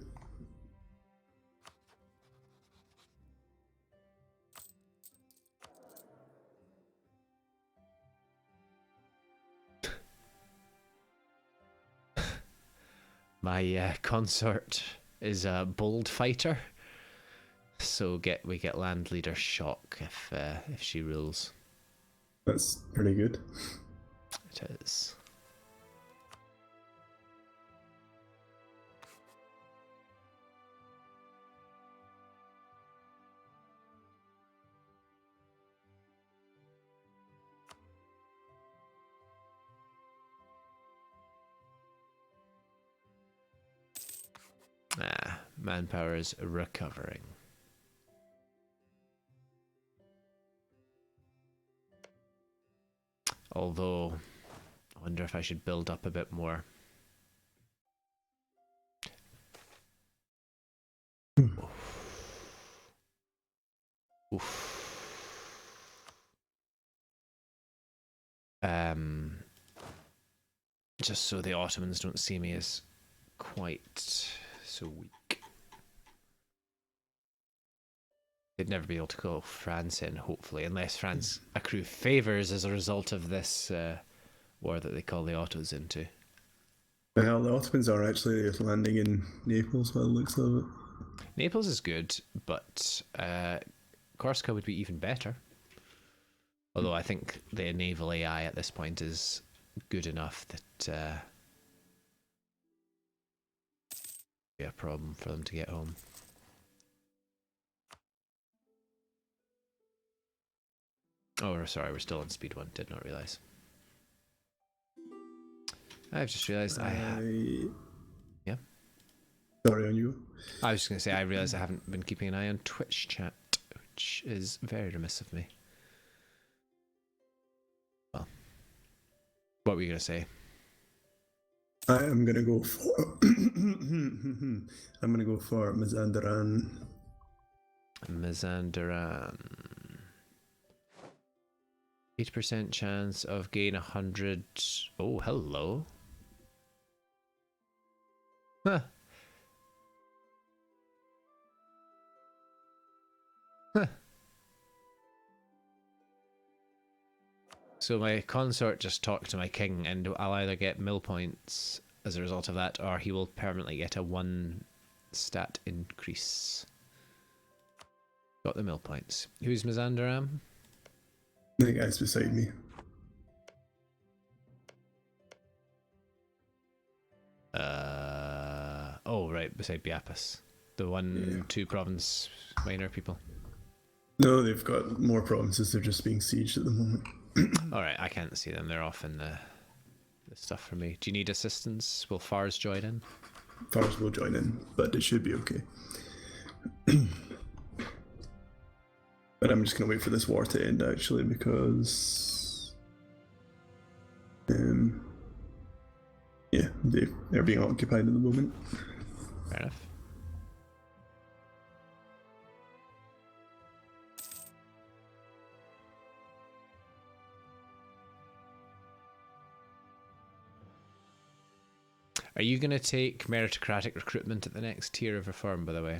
My consort is a bold fighter, so we get land leader shock if she rules. That's pretty good. It is. Manpower is recovering. Although, I wonder if I should build up a bit more. Oof. Just so the Ottomans don't see me as quite so weak. They'd never be able to call France in, hopefully, unless France accrue favours as a result of this war that they call the Ottos into. Well, the Ottomans are actually landing in Naples by the looks of it. Naples is good, but Corsica would be even better. Although I think the naval AI at this point is good enough that be a problem for them to get home. Oh, sorry, we're still on speed 1. Did not realise. I've just realised Yeah? Sorry, on you. I was just going to say, I realised I haven't been keeping an eye on Twitch chat, which is very remiss of me. Well, what were you going to say? I am going to go for... I'm going to go for Mazandaran. Mazandaran. 80% chance of gain 100. Oh, hello. Huh. Huh. So my consort just talked to my king, and I'll either get mill points as a result of that, or he will permanently get a 1 stat increase. Got the mill points. Who's Mazandaran? The guy's beside me. Oh, right, beside Biapis. The 1-2 province minor people. No, they've got more provinces. They're just being sieged at the moment. Alright, I can't see them. They're off in the stuff for me. Do you need assistance? Will Fars join in? Fars will join in, but it should be okay. But I'm just going to wait for this war to end, actually, because... yeah, they're being occupied at the moment. Fair enough. Are you going to take meritocratic recruitment at the next tier of reform, by the way?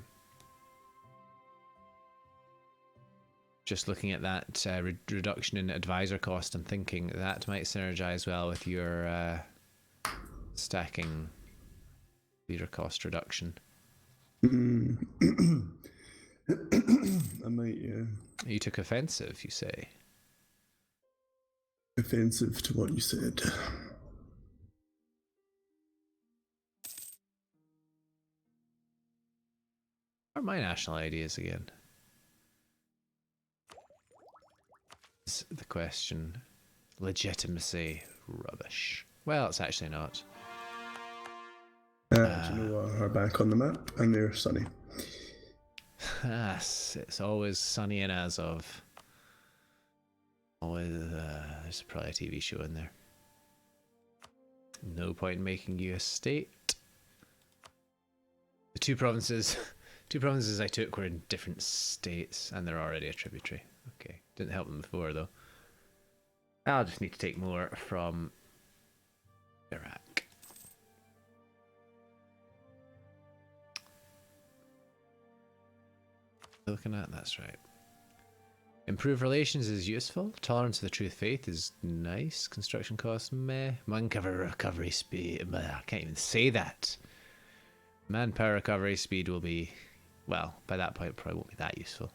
Just looking at that reduction in advisor cost and thinking that might synergize well with your stacking leader cost reduction. I might, yeah. You took offensive, you say? Offensive to what you said. What are my national ideas again? Is the question. Legitimacy. Rubbish. Well, it's actually not. Do you know what are back on the map? And they're sunny. It's always sunny in Azov. Always, there's probably a TV show in there. No point in making you a state. The two provinces I took were in different states, and they're already a tributary. Okay, didn't help them before though. I'll just need to take more from Iraq. Looking at, that's right. Improve relations is useful. Tolerance of the truth faith is nice. Construction costs, meh. Manpower recovery speed, meh. I can't even say that. Manpower recovery speed will be, well, by that point, it probably won't be that useful.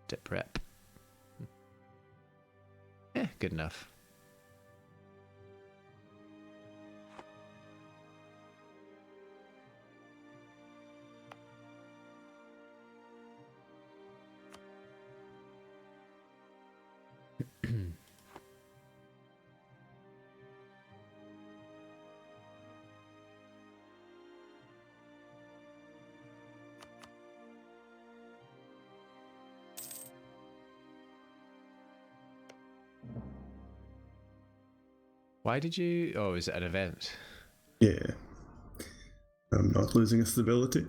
Dip rep. Good enough. Why did you... Oh, is it an event? Yeah. I'm not losing a stability.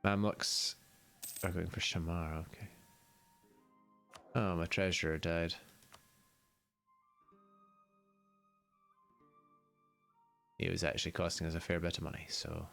Mamluks are going for Shamar, okay. Oh, my treasurer died. He was actually costing us a fair bit of money, so...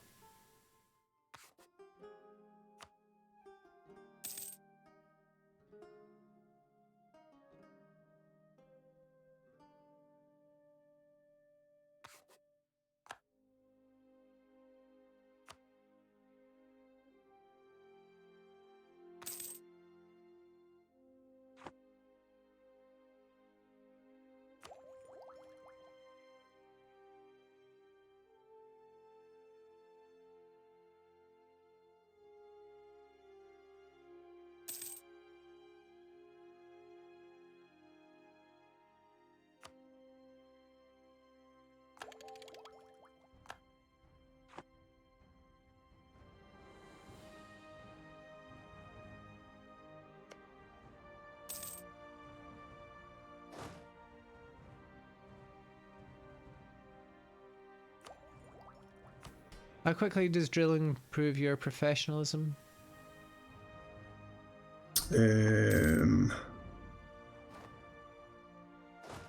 How quickly does drilling prove your professionalism?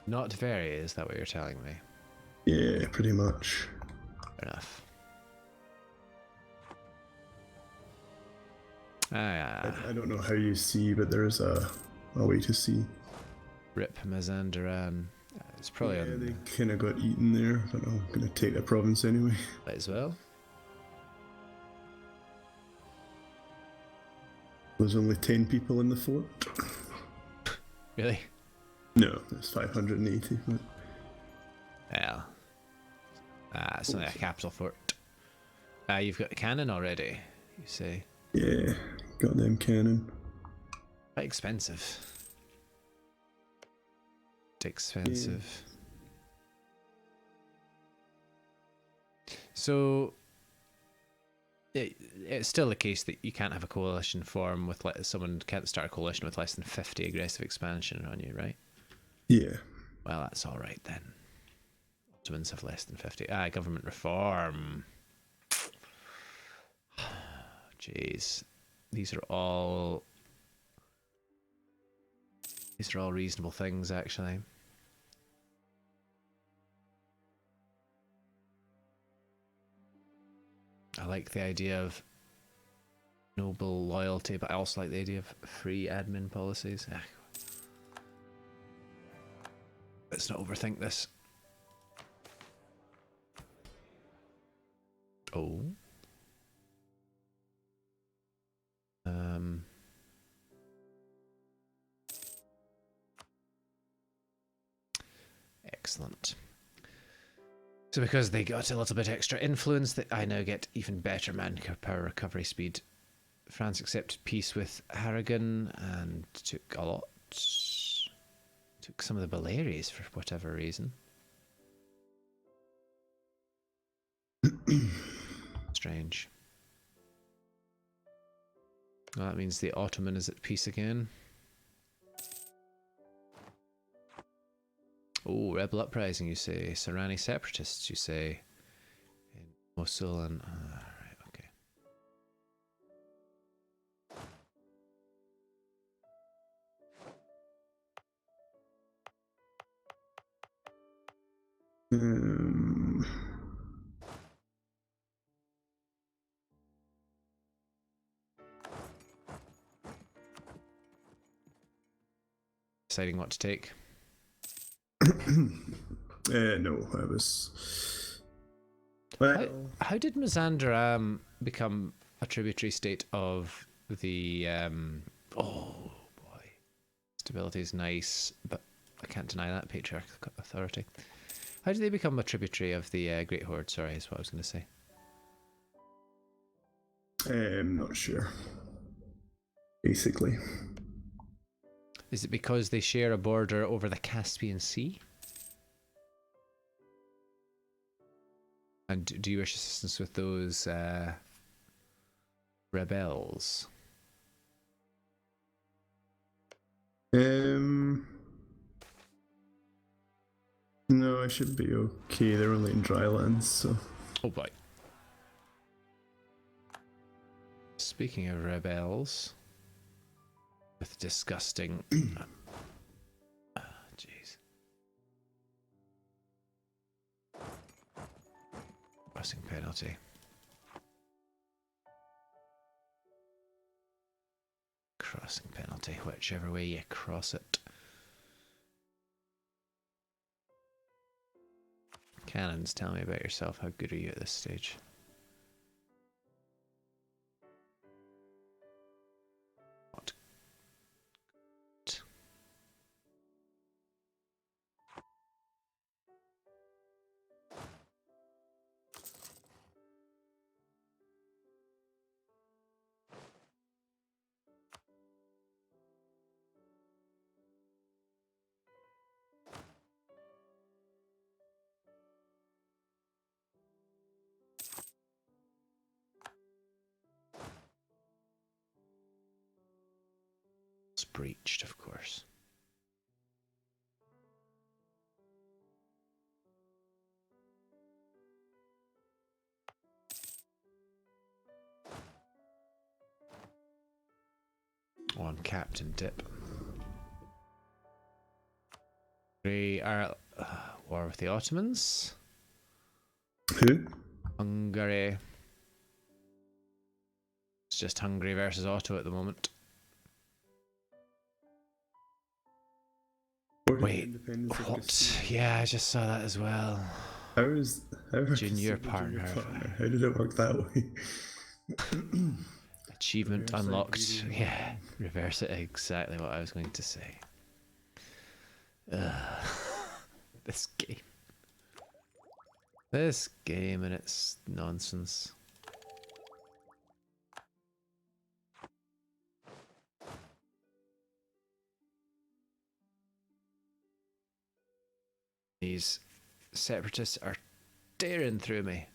Not very, is that what you're telling me? Yeah, pretty much. Fair enough. I don't know how you see, but there's a way to see. Rip Mazandaran. It's probably Yeah, on they kind of got eaten there, but I'm going to take the province anyway. might as well. There's only 10 people in the fort. Really? No, there's 580. But... Well. It's only a capital fort. You've got a cannon already, you say? Yeah, got them cannon. Quite expensive. Expensive. Yeah. So it's still the case that you can't have a coalition form with someone can't start a coalition with less than 50 aggressive expansion on you, right? Yeah. Well, that's all right then. Ottomans have less than 50. Government reform. Jeez, these are all reasonable things, actually. I like the idea of noble loyalty, but I also like the idea of free admin policies. Let's not overthink this. Oh. Excellent. So because they got a little bit extra influence, that I now get even better manpower recovery speed. France accepted peace with Aragon and took a lot. Took some of the Balearies for whatever reason. Strange. Well, that means the Ottoman is at peace again. Oh, rebel uprising, you say. Sorani separatists, you say. In Mosul and... right, okay. Deciding what to take. No, I was... Well... How did Mazandaran become a tributary state of the... oh, boy. Stability is nice, but I can't deny that patriarchal authority. How did they become a tributary of the Great Horde? Sorry, is what I was going to say. I'm not sure. Basically. Is it because they share a border over the Caspian Sea? And do you wish assistance with those rebels? No, I should be okay. They're only in dry lands, so... Oh boy. Speaking of rebels... With disgusting... Jeez. Crossing penalty. Crossing penalty, whichever way you cross it. Cannons, tell me about yourself. How good are you at this stage? Not good. It's breached, of course. On Captain Tip. We are at war with the Ottomans. Who? Hungary. It's just Hungary versus Otto at the moment. Wait, what? Yeah, I just saw that as well. How is Junior partner. How did it work that way? Achievement Reverse unlocked. ID. Yeah, reverse it. Exactly what I was going to say. This game. This game and its nonsense. These separatists are tearing through me.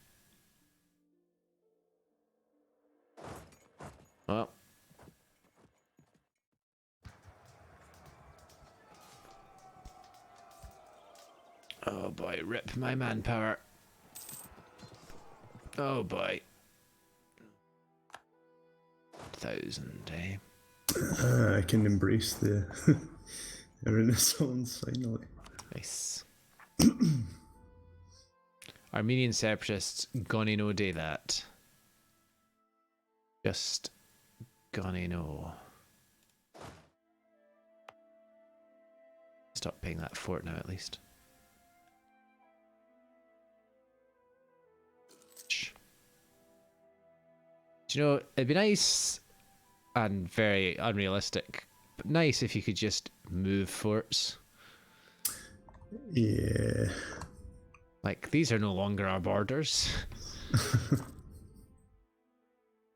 Well. Oh boy, rip my manpower. Oh boy. 1,000, eh? I can embrace the Renaissance finally. Nice. Armenian separatists gonna no day that. Just gonna no. Stop paying that fort now at least. Do you know, it'd be nice and very unrealistic, but nice if you could just move forts. Yeah. Like, these are no longer our borders.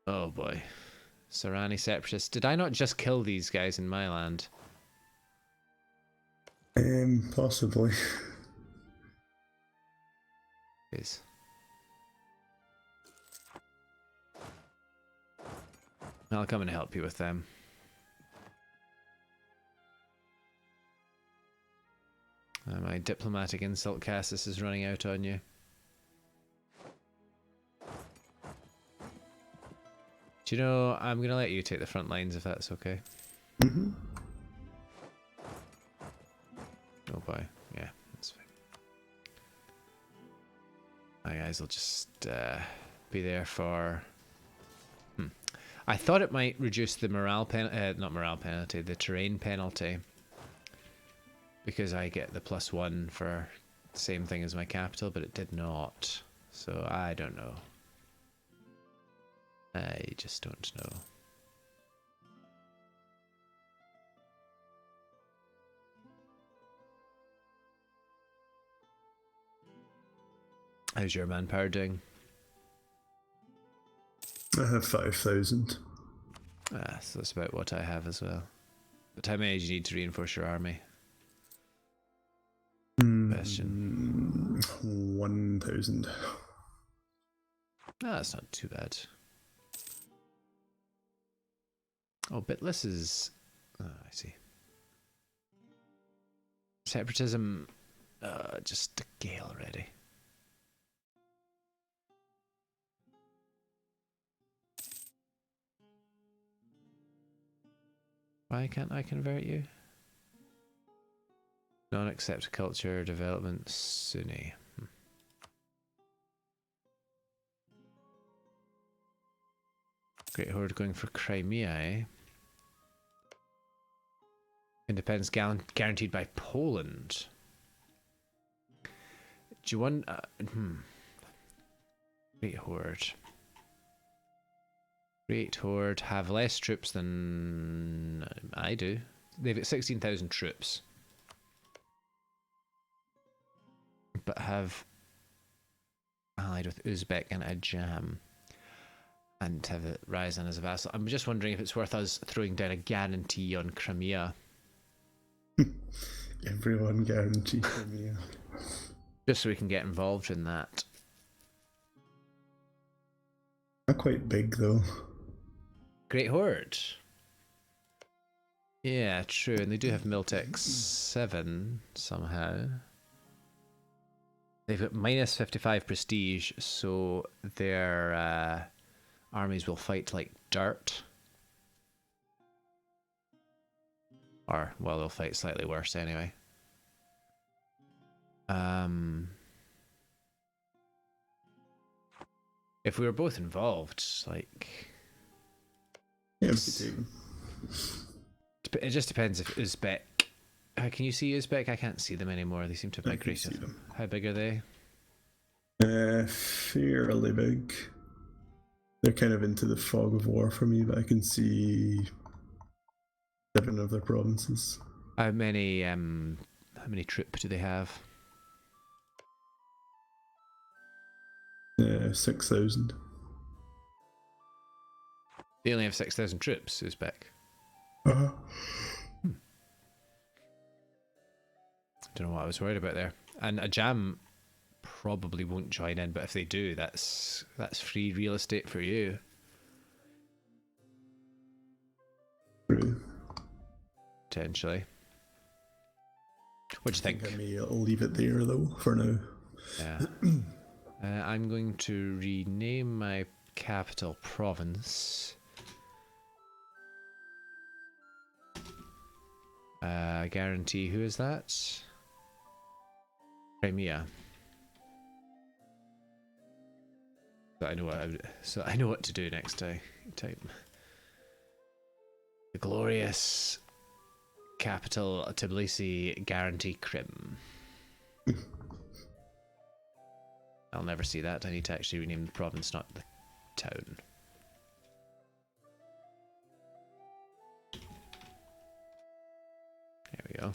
Oh boy. Sorani separatists. Did I not just kill these guys in my land? Possibly. Please. I'll come and help you with them. My diplomatic insult Cassis is running out on you. Do you know, I'm going to let you take the front lines if that's okay. Mm-hmm. Oh boy, yeah, that's fine. My guys will just be there for... I thought it might reduce the not morale penalty, the terrain penalty. Because I get the +1 for the same thing as my capital, but it did not. So I don't know. I just don't know. How's your manpower doing? I have 5,000. So that's about what I have as well. But how many do you need to reinforce your army? Question. 1,000. That's not too bad. Oh, Bitless is... Oh, I see. Separatism... just a gale already. Why can't I convert you? Non-accept culture development Sunni. Great Horde going for Crimea, eh? Independence guaranteed by Poland. Do you want... Great Horde. Great Horde have less troops than I do. They've got 16,000 troops. But have allied with Uzbek and Ajam. And have it Ryazan as a vassal. I'm just wondering if it's worth us throwing down a guarantee on Crimea. Everyone guarantee Crimea. Just so we can get involved in that. Not quite big though. Great Horde. Yeah, true. And they do have Miltech 7 somehow. They've got minus 55 prestige, so their armies will fight like dirt. Or, well, they'll fight slightly worse anyway. If we were both involved, like... Yeah, we could take them. It just depends if Uzbek... can you see Uzbek? I can't see them anymore. They seem to have migrated. How big are they? Fairly big. They're kind of into the fog of war for me, but I can see 7 of their provinces. How many troops do they have? 6,000. They only have 6,000 troops, Uzbek. Uh-huh. Don't know what I was worried about there. And Ajam probably won't join in, but if they do, that's free real estate for you. Really? Potentially. What do you think? I may leave it there though for now. Yeah. I'm going to rename my capital province. Guarantee, who is that? Crimea. So I know what to do next time. The glorious capital Tbilisi guarantee Crim. I'll never see that. I need to actually rename the province, not the town. There we go.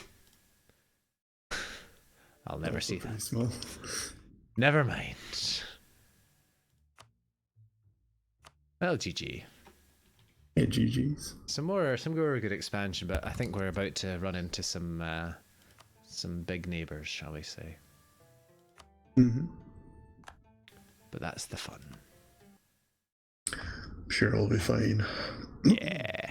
I'll never Also see pretty that. small. Never mind. Well, GG. Yeah, GG's. Some more good expansion, but I think we're about to run into some big neighbors, shall we say? Mm-hmm. But that's the fun. Sure, I'll be fine. Yeah.